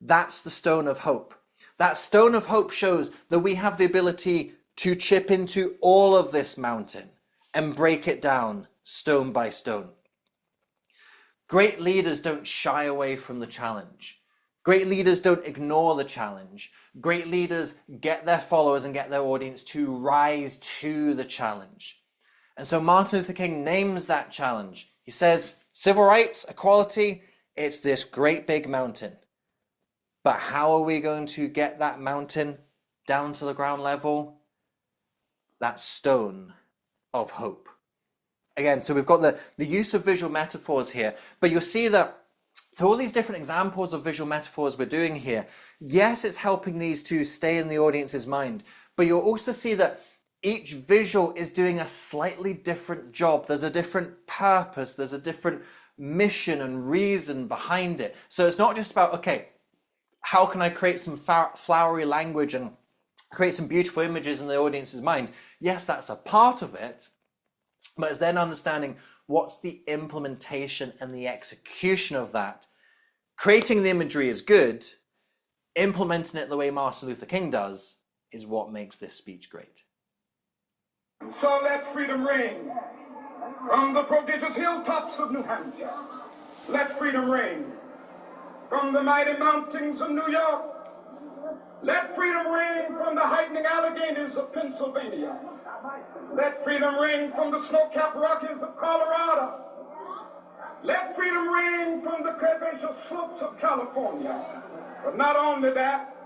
that's the stone of hope. That stone of hope shows that we have the ability to chip into all of this mountain and break it down stone by stone. Great leaders don't shy away from the challenge. Great leaders don't ignore the challenge. Great leaders get their followers and get their audience to rise to the challenge. And so Martin Luther King names that challenge. He says, civil rights, equality, it's this great big mountain. But how are we going to get that mountain down to the ground level? That stone of hope. Again, so we've got the use of visual metaphors here, but you'll see that through all these different examples of visual metaphors we're doing here, yes, it's helping these to stay in the audience's mind, but you'll also see that each visual is doing a slightly different job. There's a different purpose, there's a different mission and reason behind it. So it's not just about, okay, how can I create some flowery language and create some beautiful images in the audience's mind? Yes, that's a part of it, but it's then understanding what's the implementation and the execution of that. Creating the imagery is good. Implementing it the way Martin Luther King does is what makes this speech great. So let freedom ring from the prodigious hilltops of New Hampshire. Let freedom ring from the mighty mountains of New York. Let freedom ring from the heightening Alleghanies of Pennsylvania. Let freedom ring from the snow-capped Rockies of Colorado. Let freedom ring from the curvaceous slopes of California. But not only that,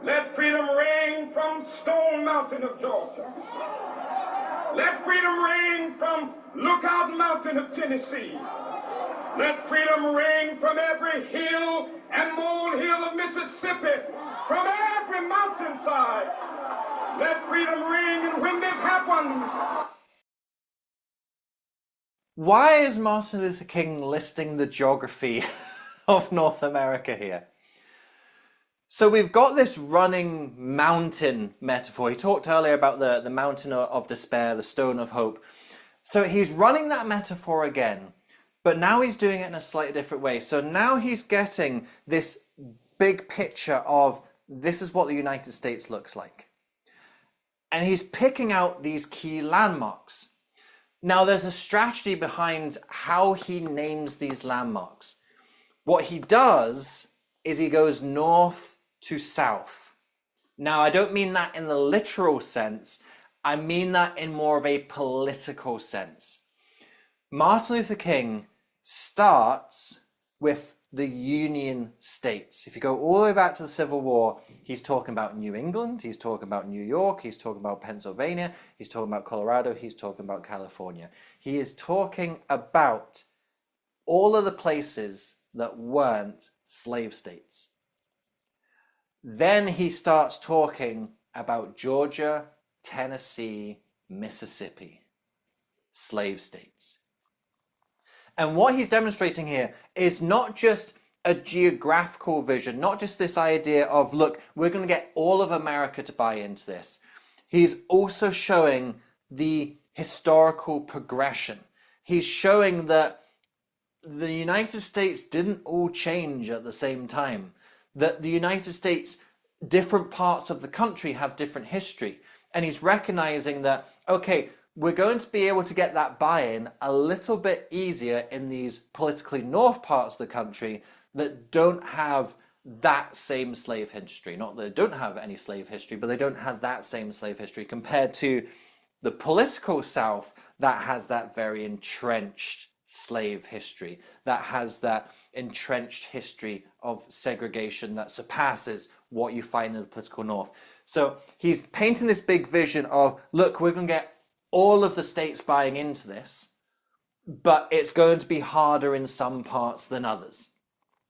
let freedom ring from Stone Mountain of Georgia. Let freedom ring from Lookout Mountain of Tennessee. Let freedom ring from every hill and molehill of Mississippi, from every mountainside. Let freedom ring, and when this happens... Why is Martin Luther King listing the geography of North America here? So we've got this running mountain metaphor. He talked earlier about the mountain of despair, the stone of hope. So he's running that metaphor again, but now he's doing it in a slightly different way. So now he's getting this big picture of this is what the United States looks like. And he's picking out these key landmarks. Now there's a strategy behind how he names these landmarks. What he does is he goes north to south. Now I don't mean that in the literal sense, I mean that in more of a political sense. Martin Luther King starts with the Union States. If you go all the way back to the Civil War, he's talking about New England, he's talking about New York, he's talking about Pennsylvania, he's talking about Colorado, he's talking about California. He is talking about all of the places that weren't slave states. Then he starts talking about Georgia Tennessee, Mississippi, slave states. And what he's demonstrating here is not just a geographical vision, not just this idea of, look, we're going to get all of America to buy into this. He's also showing the historical progression. He's showing that the United States didn't all change at the same time, that the United States, different parts of the country have different history. And he's recognizing that, okay, we're going to be able to get that buy-in a little bit easier in these politically north parts of the country that don't have that same slave history. Not that they don't have any slave history, but they don't have that same slave history compared to the political South that has that very entrenched slave history, that has that entrenched history of segregation that surpasses what you find in the political North. So he's painting this big vision of, look, we're going to get all of the states buying into this, but it's going to be harder in some parts than others.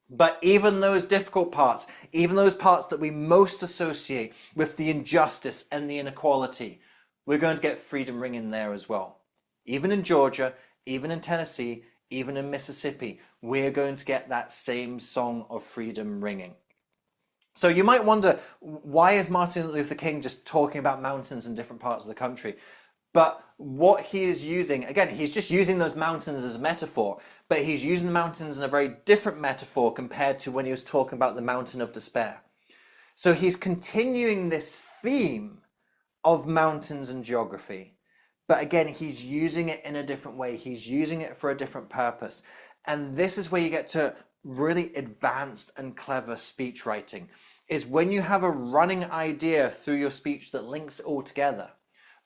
But even those difficult parts, even those parts that we most associate with the injustice and the inequality, we're going to get freedom ringing there as well. Even in Georgia, even in Tennessee, even in Mississippi, we're going to get that same song of freedom ringing. So you might wonder, why is Martin Luther King just talking about mountains in different parts of the country? But what he is using, again, he's just using those mountains as a metaphor, but he's using the mountains in a very different metaphor compared to when he was talking about the mountain of despair. So he's continuing this theme of mountains and geography, but again, he's using it in a different way. He's using it for a different purpose. And this is where you get to really advanced and clever speech writing, is when you have a running idea through your speech that links it all together.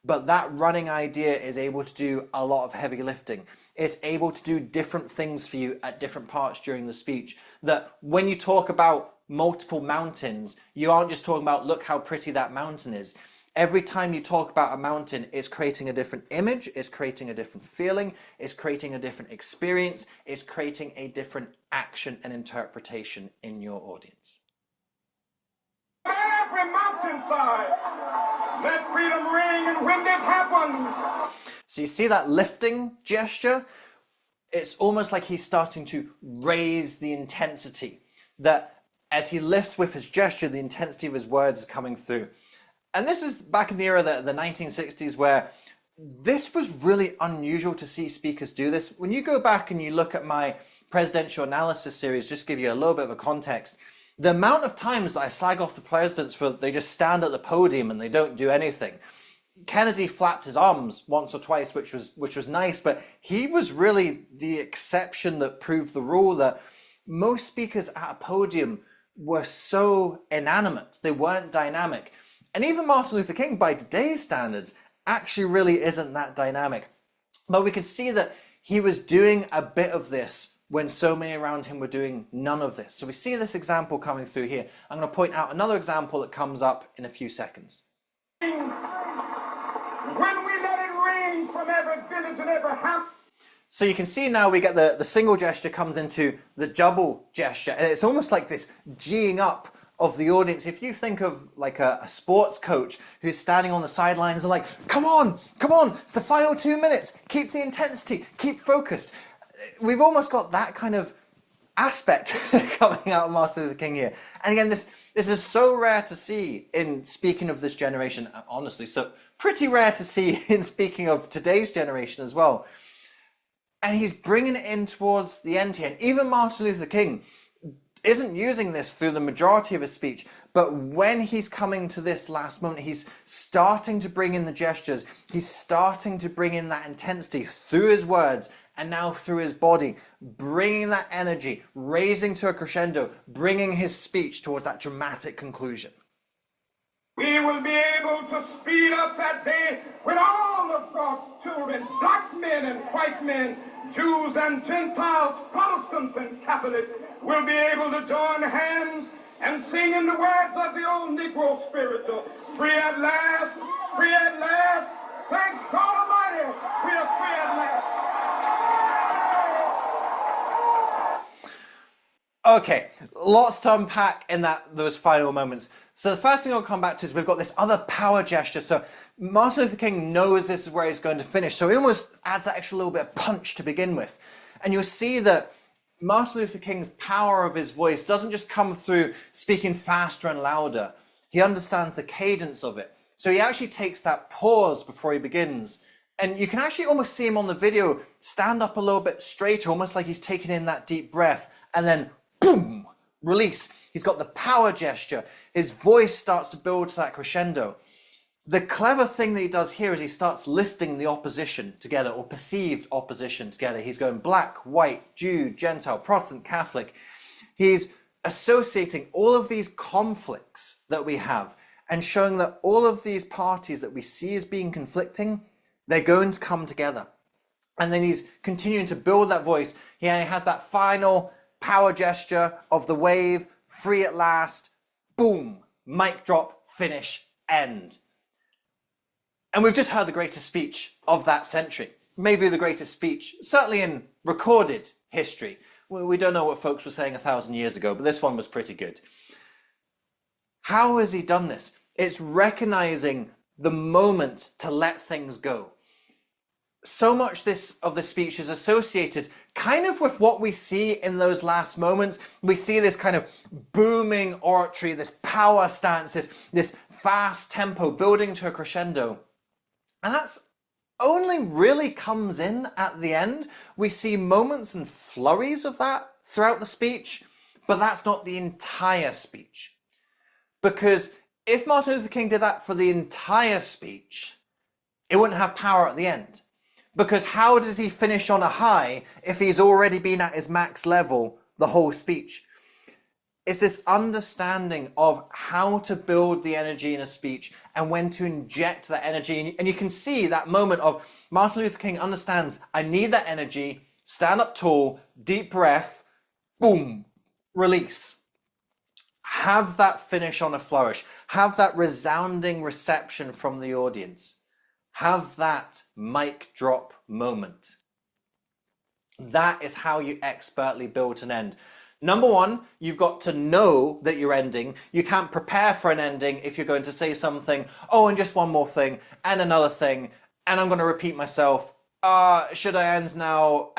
But that running idea is able to do a lot of heavy lifting. It's able to do different things for you at different parts during the speech. That when you talk about multiple mountains, you aren't just talking about, look how pretty that mountain is. Every time you talk about a mountain, it's creating a different image, it's creating a different feeling, it's creating a different experience, it's creating a different action and interpretation in your audience. Every mountainside, let freedom ring, and when this happens. So you see that lifting gesture? It's almost like he's starting to raise the intensity. That as he lifts with his gesture, the intensity of his words is coming through. And this is back in the era, the 1960s, where this was really unusual to see speakers do this. When you go back and you look at my presidential analysis series, just to give you a little bit of a context, the amount of times that I slag off the presidents for they just stand at the podium and they don't do anything. Kennedy flapped his arms once or twice, which was nice, but he was really the exception that proved the rule, that most speakers at a podium were so inanimate. They weren't dynamic. And even Martin Luther King, by today's standards, actually really isn't that dynamic. But we could see that he was doing a bit of this when so many around him were doing none of this. So we see this example coming through here. I'm going to point out another example that comes up in a few seconds. When we let it ring from every village and every house. So you can see now we get the single gesture comes into the double gesture, and it's almost like this G'ing up of the audience. If you think of like a sports coach who's standing on the sidelines and like, come on, it's the final 2 minutes, keep the intensity, keep focused. We've almost got that kind of aspect coming out of Martin Luther King here. And again, this is so rare to see in speaking of this generation, honestly, so pretty rare to see in speaking of today's generation as well. And he's bringing it in towards the end here. And even Martin Luther King isn't using this through the majority of his speech, but when he's coming to this last moment, he's starting to bring in the gestures, he's starting to bring in that intensity through his words and now through his body, bringing that energy, raising to a crescendo, bringing his speech towards that dramatic conclusion. We will be able to speed up that day when all of God's children, black men and white men, Jews and Gentiles, Protestants and Catholics, will be able to join hands and sing in the words of the old Negro spiritual, free at last, thank God Almighty, we are free at last. Okay, lots to unpack in those final moments. So the first thing I'll come back to is we've got this other power gesture. So Martin Luther King knows this is where he's going to finish. So he almost adds that extra little bit of punch to begin with. And you'll see that Martin Luther King's power of his voice doesn't just come through speaking faster and louder. He understands the cadence of it. So he actually takes that pause before he begins. And you can actually almost see him on the video stand up a little bit straighter, almost like he's taking in that deep breath, and then boom, release. He's got the power gesture. His voice starts to build to that crescendo. The clever thing that he does here is he starts listing the opposition together, or perceived opposition together. He's going black, white, Jew, Gentile, Protestant, Catholic. He's associating all of these conflicts that we have and showing that all of these parties that we see as being conflicting, they're going to come together. And then he's continuing to build that voice. He has that final power gesture of the wave, free at last, boom, mic drop, finish, end. And we've just heard the greatest speech of that century. Maybe the greatest speech, certainly in recorded history. We don't know what folks were saying 1,000 years ago, but this one was pretty good. How has he done this? It's recognizing the moment to let things go. So much of this speech is associated kind of with what we see in those last moments. We see this kind of booming oratory, this power stance, this fast tempo building to a crescendo. And that's only really comes in at the end. We see moments and flurries of that throughout the speech, but that's not the entire speech. Because if Martin Luther King did that for the entire speech, it wouldn't have power at the end. Because how does he finish on a high if he's already been at his max level the whole speech? It's this understanding of how to build the energy in a speech and when to inject that energy. And you can see that moment of Martin Luther King understands, I need that energy, stand up tall, deep breath, boom, release. Have that finish on a flourish. Have that resounding reception from the audience. Have that mic drop moment. That is how you expertly build an end. Number one, you've got to know that you're ending. You can't prepare for an ending if you're going to say something, oh, and just one more thing, and another thing, and I'm going to repeat myself. Should I end now?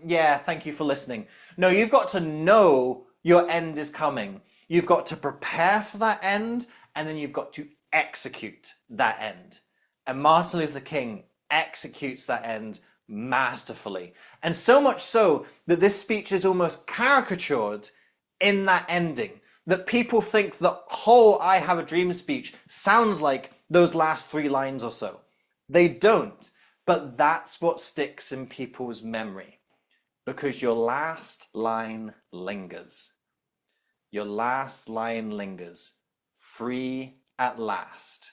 Yeah, thank you for listening. No, you've got to know your end is coming. You've got to prepare for that end, and then you've got to execute that end. And Martin Luther King executes that end masterfully. And so much so that this speech is almost caricatured in that ending, that people think the whole I Have a Dream speech sounds like those last 3 lines or so. They don't, but that's what sticks in people's memory, because your last line lingers. Your last line lingers. Free at last.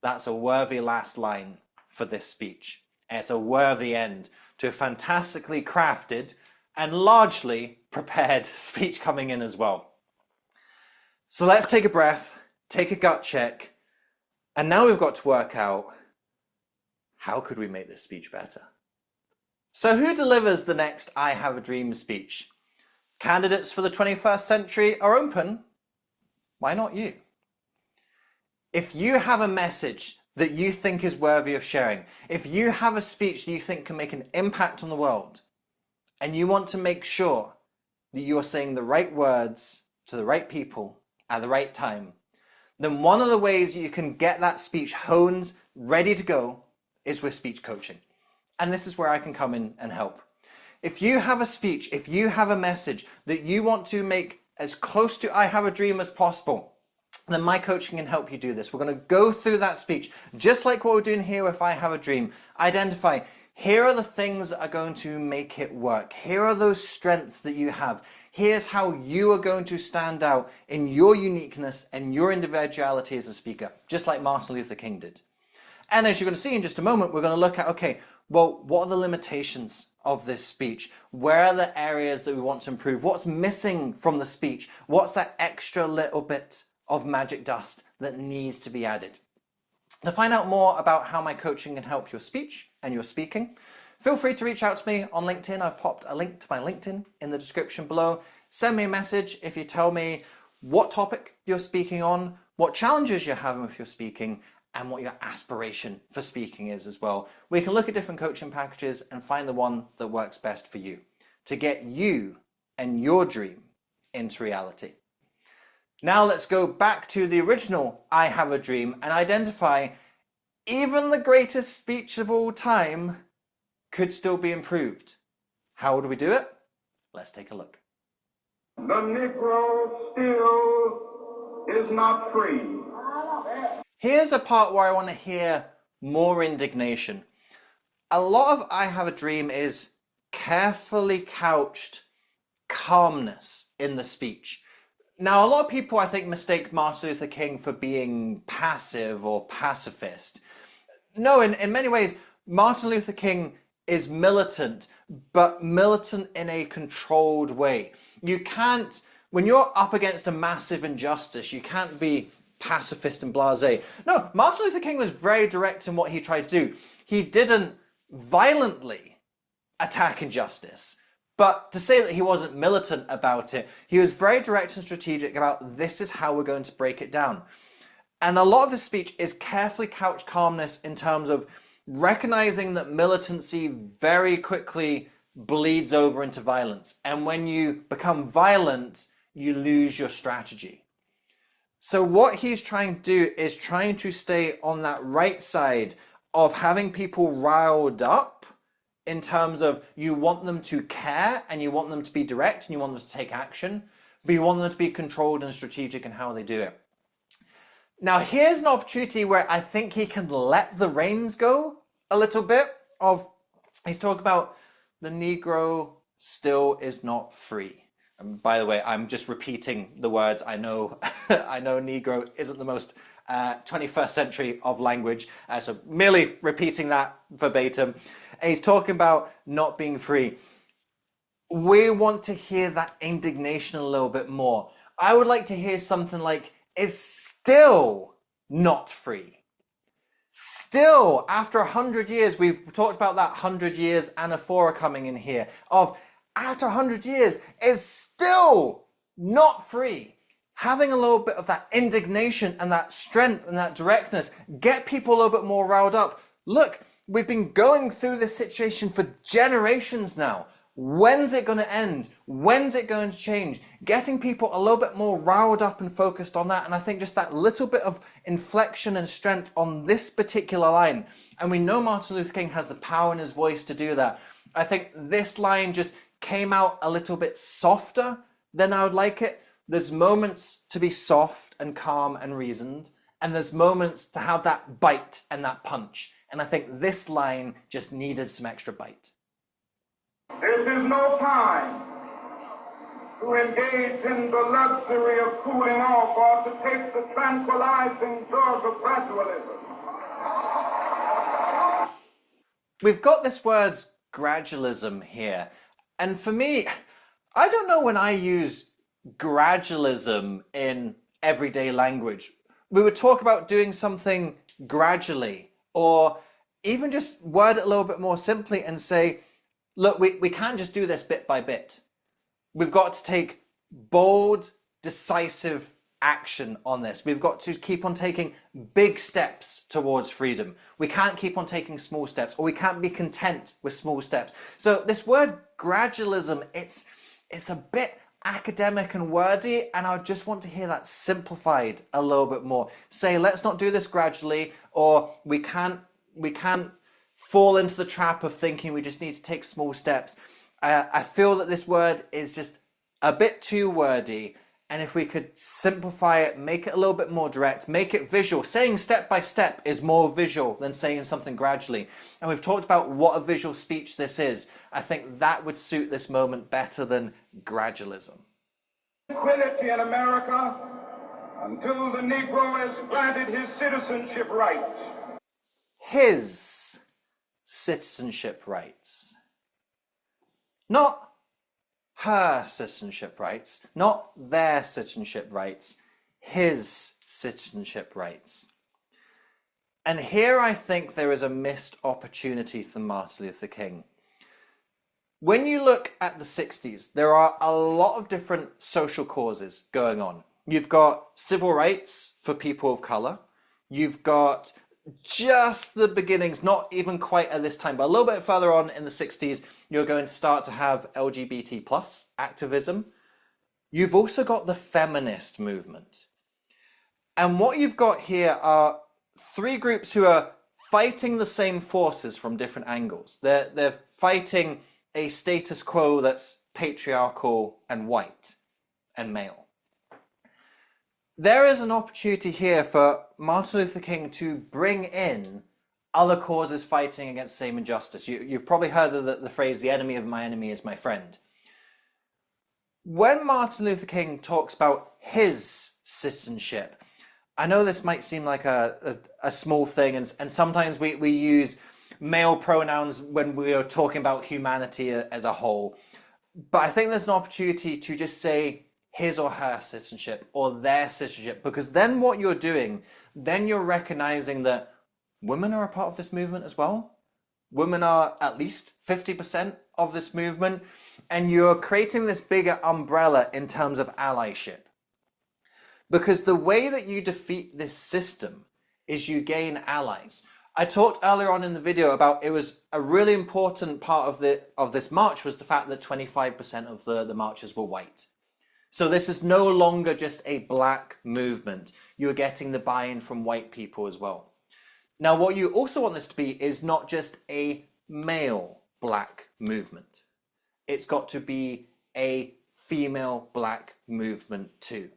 That's a worthy last line for this speech. And it's a worthy end to a fantastically crafted and largely prepared speech coming in as well. So let's take a breath, take a gut check, and now we've got to work out, how could we make this speech better? So who delivers the next I Have a Dream speech? Candidates for the 21st century are open. Why not you? If you have a message that you think is worthy of sharing, if you have a speech that you think can make an impact on the world, and you want to make sure that you are saying the right words to the right people at the right time, then one of the ways you can get that speech honed, ready to go, is with speech coaching. And this is where I can come in and help. If you have a speech, if you have a message that you want to make as close to I Have a Dream as possible, then my coaching can help you do this. We're going to go through that speech, just like what we're doing here with I Have a Dream. Identify, here are the things that are going to make it work. Here are those strengths that you have. Here's how you are going to stand out in your uniqueness and your individuality as a speaker, just like Martin Luther King did. And as you're going to see in just a moment, we're going to look at, okay, well, what are the limitations of this speech? Where are the areas that we want to improve? What's missing from the speech? What's that extra little bit of magic dust that needs to be added? To find out more about how my coaching can help your speech and your speaking, feel free to reach out to me on LinkedIn. I've popped a link to my LinkedIn in the description below. Send me a message if you tell me what topic you're speaking on, what challenges you're having with your speaking, and what your aspiration for speaking is as well. We can look at different coaching packages and find the one that works best for you to get you and your dream into reality. Now let's go back to the original I Have a Dream and identify even the greatest speech of all time could still be improved. How would we do it? Let's take a look. The Negro still is not free. Here's a part where I want to hear more indignation. A lot of I Have a Dream is carefully couched calmness in the speech. Now, a lot of people, I think, mistake Martin Luther King for being passive or pacifist. No, in many ways, Martin Luther King is militant, but militant in a controlled way. You can't, when you're up against a massive injustice, you can't be pacifist and blasé. No, Martin Luther King was very direct in what he tried to do. He didn't violently attack injustice. But to say that he wasn't militant about it, he was very direct and strategic about this is how we're going to break it down. And a lot of the speech is carefully couched calmness in terms of recognizing that militancy very quickly bleeds over into violence. And when you become violent, you lose your strategy. So what he's trying to do is trying to stay on that right side of having people riled up in terms of you want them to care and you want them to be direct and you want them to take action, but you want them to be controlled and strategic in how they do it. Now, here's an opportunity where I think he can let the reins go a little bit of, he's talking about the Negro still is not free. And by the way, I'm just repeating the words. I know, I know Negro isn't the most 21st century of language, so merely repeating that verbatim. And he's talking about not being free. We want to hear that indignation a little bit more. I would like to hear something like, is still not free. Still, after 100 years, we've talked about that 100 years anaphora coming in here, of after 100 years, is still not free. Having a little bit of that indignation and that strength and that directness, get people a little bit more riled up. Look, we've been going through this situation for generations now. When's it going to end? When's it going to change? Getting people a little bit more riled up and focused on that. And I think just that little bit of inflection and strength on this particular line. And we know Martin Luther King has the power in his voice to do that. I think this line just came out a little bit softer than I would like it. There's moments to be soft and calm and reasoned. And there's moments to have that bite and that punch. And I think this line just needed some extra bite. This is no time to engage in the luxury of cooling off or to take the tranquilizing drug of gradualism. We've got this word gradualism here. And for me, I don't know when I use gradualism in everyday language. We would talk about doing something gradually, or even just word it a little bit more simply and say, look, we can't just do this bit by bit. We've got to take bold, decisive action on this. We've got to keep on taking big steps towards freedom. We can't keep on taking small steps, or we can't be content with small steps. So this word gradualism, it's a bit academic and wordy, and I just want to hear that simplified a little bit more. Say, let's not do this gradually, or we can't fall into the trap of thinking we just need to take small steps. I feel that this word is just a bit too wordy, and if we could simplify it, make it a little bit more direct, make it visual. Saying step by step is more visual than saying something gradually. And we've talked about what a visual speech this is. I think that would suit this moment better than gradualism. Tranquility in America until the Negro is granted his citizenship rights. His citizenship rights. Not her citizenship rights, not their citizenship rights, his citizenship rights. And here I think there is a missed opportunity for Martin Luther King. When you look at the 60s, there are a lot of different social causes going on. You've got civil rights for people of color. You've got just the beginnings, not even quite at this time, but a little bit further on in the 60s, you're going to start to have LGBT plus activism. You've also got the feminist movement. And what you've got here are three groups who are fighting the same forces from different angles. They're fighting a status quo that's patriarchal and white and male. There is an opportunity here for Martin Luther King to bring in other causes fighting against the same injustice. You've probably heard of the phrase, the enemy of my enemy is my friend. When Martin Luther King talks about his citizenship, I know this might seem like a small thing, and sometimes we use male pronouns when we are talking about humanity as a whole. But I think there's an opportunity to just say his or her citizenship or their citizenship, because then what you're doing, then you're recognizing that women are a part of this movement as well. Women are at least 50% of this movement, and you're creating this bigger umbrella in terms of allyship. Because the way that you defeat this system is you gain allies. I talked earlier on in the video about it was a really important part of this march was the fact that 25% of the marchers were white. So this is no longer just a black movement. You're getting the buy-in from white people as well. Now, what you also want this to be is not just a male black movement. It's got to be a female black movement too.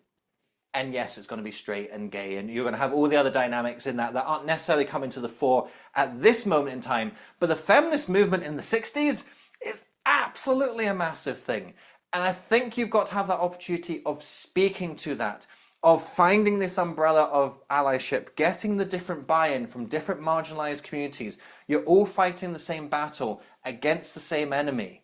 And yes, it's going to be straight and gay, and you're going to have all the other dynamics in that aren't necessarily coming to the fore at this moment in time. But the feminist movement in the 60s is absolutely a massive thing. And I think you've got to have that opportunity of speaking to that, of finding this umbrella of allyship, getting the different buy-in from different marginalized communities. You're all fighting the same battle against the same enemy.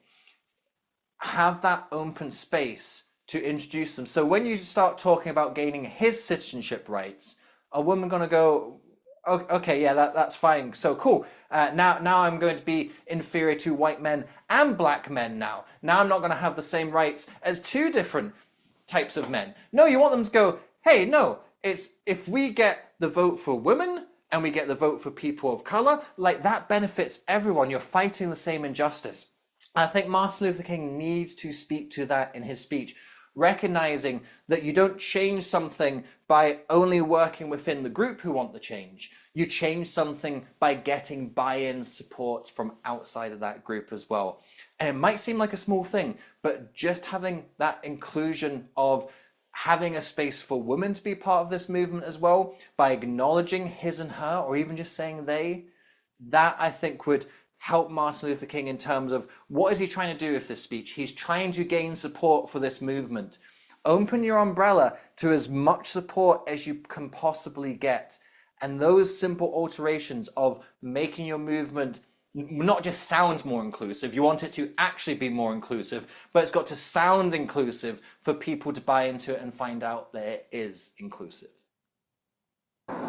Have that open space to introduce them. So when you start talking about gaining his citizenship rights, a woman going to go, okay, yeah, that's fine. So cool. Now I'm going to be inferior to white men and black men now. Now I'm not going to have the same rights as two different types of men. No, you want them to go, hey, no, it's if we get the vote for women and we get the vote for people of color, like that benefits everyone. You're fighting the same injustice. I think Martin Luther King needs to speak to that in his speech, recognizing that you don't change something by only working within the group who want the change. You change something by getting buy-in support from outside of that group as well. And it might seem like a small thing, but just having that inclusion of having a space for women to be part of this movement as well, by acknowledging his and her, or even just saying they, that I think would help Martin Luther King in terms of what is he trying to do with this speech? He's trying to gain support for this movement. Open your umbrella to as much support as you can possibly get. And those simple alterations of making your movement not just sound more inclusive, you want it to actually be more inclusive, but it's got to sound inclusive for people to buy into it and find out that it is inclusive.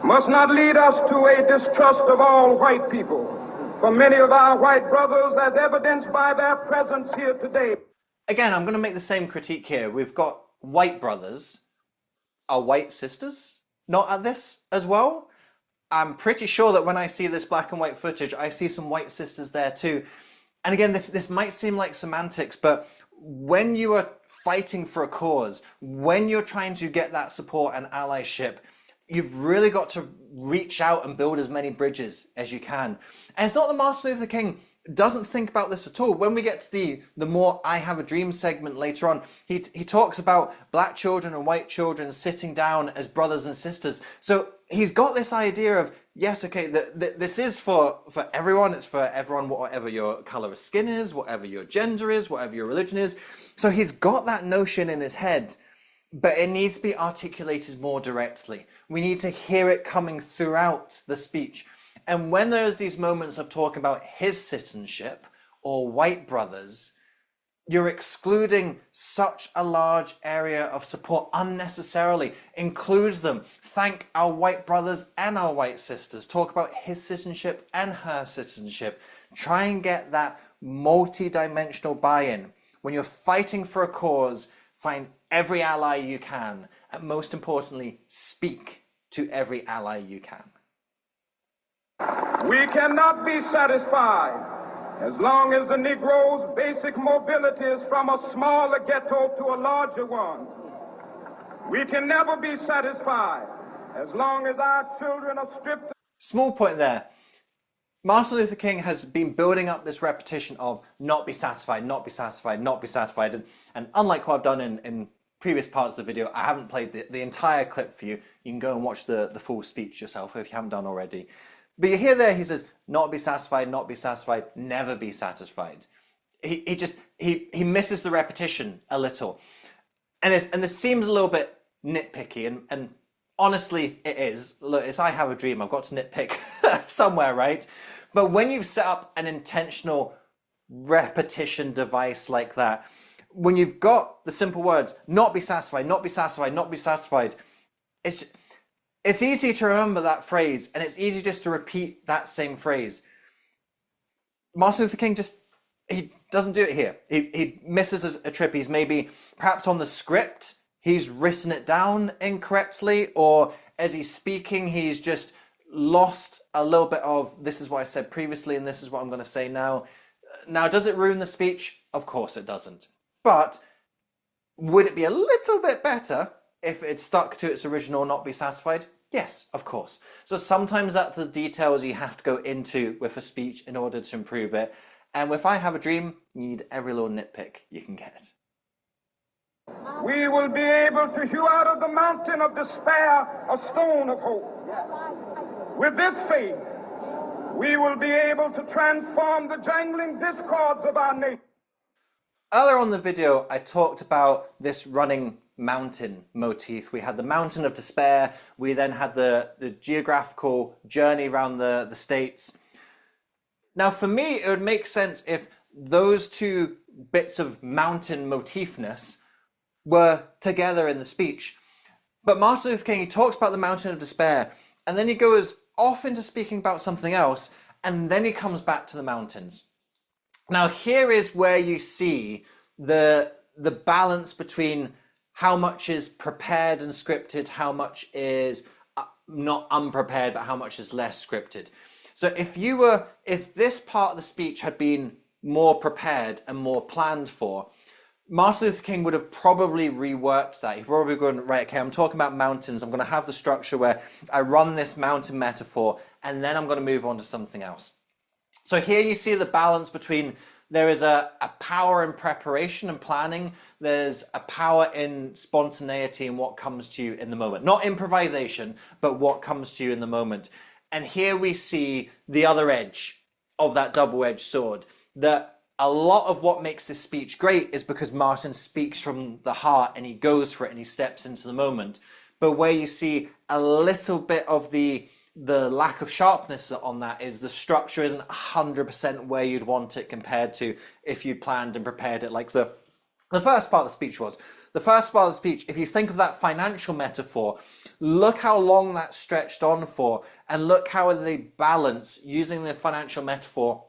Must not lead us to a distrust of all white people. For many of our white brothers, as evidenced by their presence here today. Again, I'm going to make the same critique here. We've got white brothers. Are white sisters not at this as well? I'm pretty sure that when I see this black and white footage, I see some white sisters there too. And again, this might seem like semantics, but when you are fighting for a cause, when you're trying to get that support and allyship, you've really got to reach out and build as many bridges as you can. And it's not that Martin Luther King doesn't think about this at all. When we get to the more I Have a Dream segment later on, he talks about black children and white children sitting down as brothers and sisters. So he's got this idea of, yes, okay, this is for everyone. It's for everyone, whatever your color of skin is, whatever your gender is, whatever your religion is. So he's got that notion in his head, but it needs to be articulated more directly. We need to hear it coming throughout the speech. And when there's these moments of talking about his citizenship or white brothers, you're excluding such a large area of support unnecessarily. Include them. Thank our white brothers and our white sisters. Talk about his citizenship and her citizenship. Try and get that multi-dimensional buy-in. When you're fighting for a cause, find every ally you can and most importantly, speak to every ally you can. We cannot be satisfied as long as the Negro's basic mobility is from a smaller ghetto to a larger one. We can never be satisfied as long as our children are stripped. Small point there. Martin Luther King has been building up this repetition of not be satisfied, not be satisfied, not be satisfied. And unlike what I've done in previous parts of the video, I haven't played the entire clip for you. You can go and watch the full speech yourself if you haven't done already. But you hear there, he says, not be satisfied, never be satisfied. He misses the repetition a little. And this seems a little bit nitpicky, and honestly, it is. Look, it's I have a dream. I've got to nitpick somewhere, right? But when you've set up an intentional repetition device like that, when you've got the simple words, not be satisfied, not be satisfied, not be satisfied, it's easy to remember that phrase, and it's easy just to repeat that same phrase. Martin Luther King he doesn't do it here. He misses a trip. He's maybe perhaps on the script, he's written it down incorrectly, or as he's speaking, he's just lost a little bit of this is what I said previously and this is what I'm going to say now. Now, does it ruin the speech? Of course it doesn't. But would it be a little bit better if it stuck to its original not be satisfied? Yes, of course. So sometimes that's the details you have to go into with a speech in order to improve it. And with I Have a Dream, you need every little nitpick you can get. We will be able to hew out of the mountain of despair a stone of hope. With this faith, we will be able to transform the jangling discords of our nation. Earlier on in the video, I talked about this running mountain motif. We had the mountain of despair. We then had the geographical journey around the states. Now, for me, it would make sense if those two bits of mountain motifness were together in the speech. But Martin Luther King, he talks about the mountain of despair, and then he goes off into speaking about something else, and then he comes back to the mountains. Now, here is where you see the balance between how much is prepared and scripted, how much is not unprepared, but how much is less scripted. So if this part of the speech had been more prepared and more planned for, Martin Luther King would have probably reworked that. He'd probably gone, right, okay, I'm talking about mountains. I'm going to have the structure where I run this mountain metaphor, and then I'm going to move on to something else. So here you see the balance between there is a power in preparation and planning. There's a power in spontaneity and what comes to you in the moment. Not improvisation, but what comes to you in the moment. And here we see the other edge of that double-edged sword. That a lot of what makes this speech great is because Martin speaks from the heart and he goes for it and he steps into the moment. But where you see a little bit of the lack of sharpness on that is the structure isn't 100% where you'd want it compared to if you planned and prepared it like the first part of the speech was. The first part of the speech, if you think of that financial metaphor, look how long that stretched on for, and look how they balance using the financial metaphor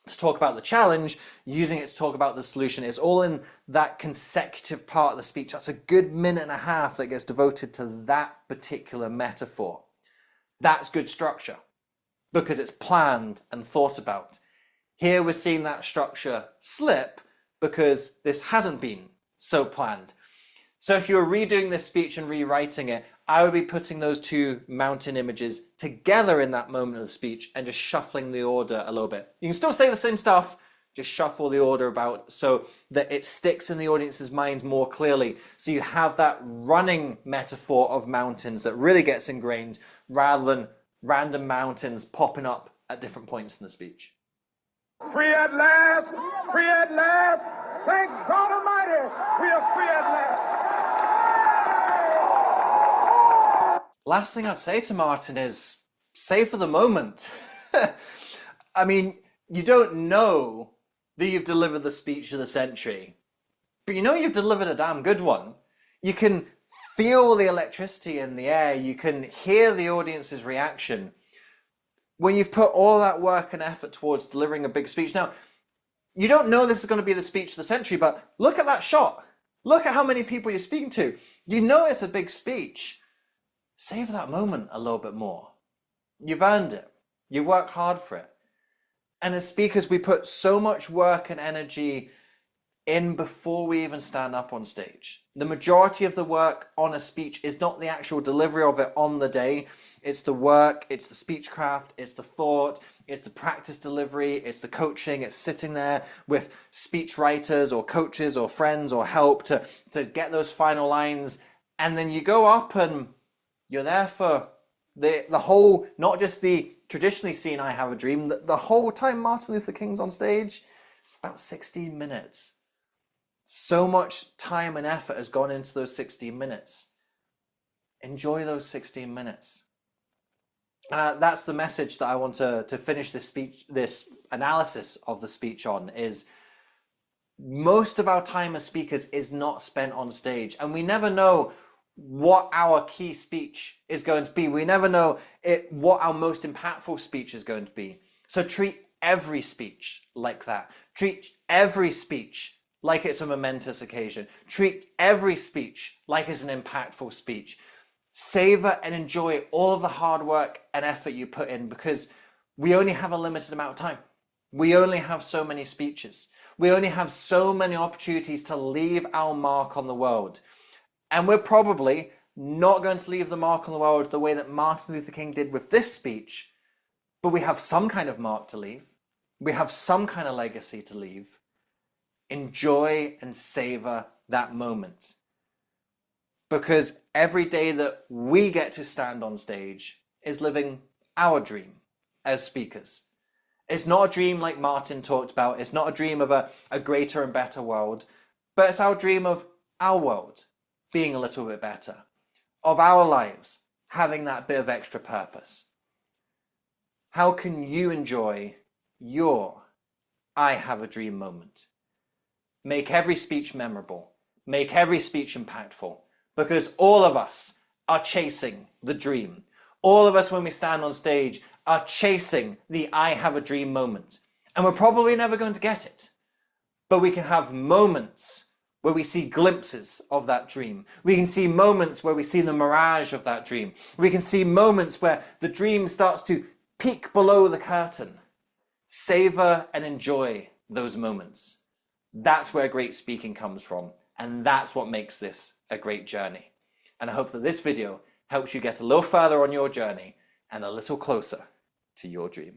to talk about the challenge, using it to talk about the solution. It's all in that consecutive part of the speech. That's a good minute and a half that gets devoted to that particular metaphor. That's good structure because it's planned and thought about. Here we're seeing that structure slip because this hasn't been so planned. So if you were redoing this speech and rewriting it, I would be putting those two mountain images together in that moment of the speech and just shuffling the order a little bit. You can still say the same stuff, just shuffle the order about so that it sticks in the audience's mind more clearly. So you have that running metaphor of mountains that really gets ingrained rather than random mountains popping up at different points in the speech. Free at last, free at last. Thank God Almighty, we are free at last. Last thing I'd say to Martin is, save for the moment. I mean, you don't know that you've delivered the speech of the century, but you know you've delivered a damn good one. You can feel the electricity in the air. You can hear the audience's reaction. When you've put all that work and effort towards delivering a big speech. Now, you don't know this is going to be the speech of the century, but look at that shot. Look at how many people you're speaking to. You know it's a big speech. Savor that moment a little bit more. You've earned it. You work hard for it. And as speakers, we put so much work and energy in before we even stand up on stage. The majority of the work on a speech is not the actual delivery of it on the day. It's the work, it's the speechcraft, it's the thought, it's the practice delivery, it's the coaching, it's sitting there with speech writers or coaches or friends or help to get those final lines. And then you go up and you're there for the whole, not just the traditionally seen I Have a Dream, the whole time Martin Luther King's on stage, it's about 16 minutes. So much time and effort has gone into those 16 minutes. Enjoy those 16 minutes. That's the message that I want to finish this speech, this analysis of the speech on, is most of our time as speakers is not spent on stage, and we never know what our key speech is going to be. We never know what our most impactful speech is going to be. So treat every speech like that. Treat every speech like it's a momentous occasion. Treat every speech like it's an impactful speech. Savor and enjoy all of the hard work and effort you put in, because we only have a limited amount of time. We only have so many speeches. We only have so many opportunities to leave our mark on the world. And we're probably not going to leave the mark on the world the way that Martin Luther King did with this speech, but we have some kind of mark to leave. We have some kind of legacy to leave. Enjoy and savor that moment. Because every day that we get to stand on stage is living our dream as speakers. It's not a dream like Martin talked about. It's not a dream of a greater and better world, but it's our dream of our world being a little bit better, of our lives having that bit of extra purpose. How can you enjoy your I Have a Dream moment? Make every speech memorable. Make every speech impactful, because all of us are chasing the dream. All of us, when we stand on stage, are chasing the I Have a Dream moment. And we're probably never going to get it, but we can have moments where we see glimpses of that dream. We can see moments where we see the mirage of that dream. We can see moments where the dream starts to peek below the curtain. Savor and enjoy those moments. That's where great speaking comes from, and that's what makes this a great journey. And I hope that this video helps you get a little further on your journey and a little closer to your dream.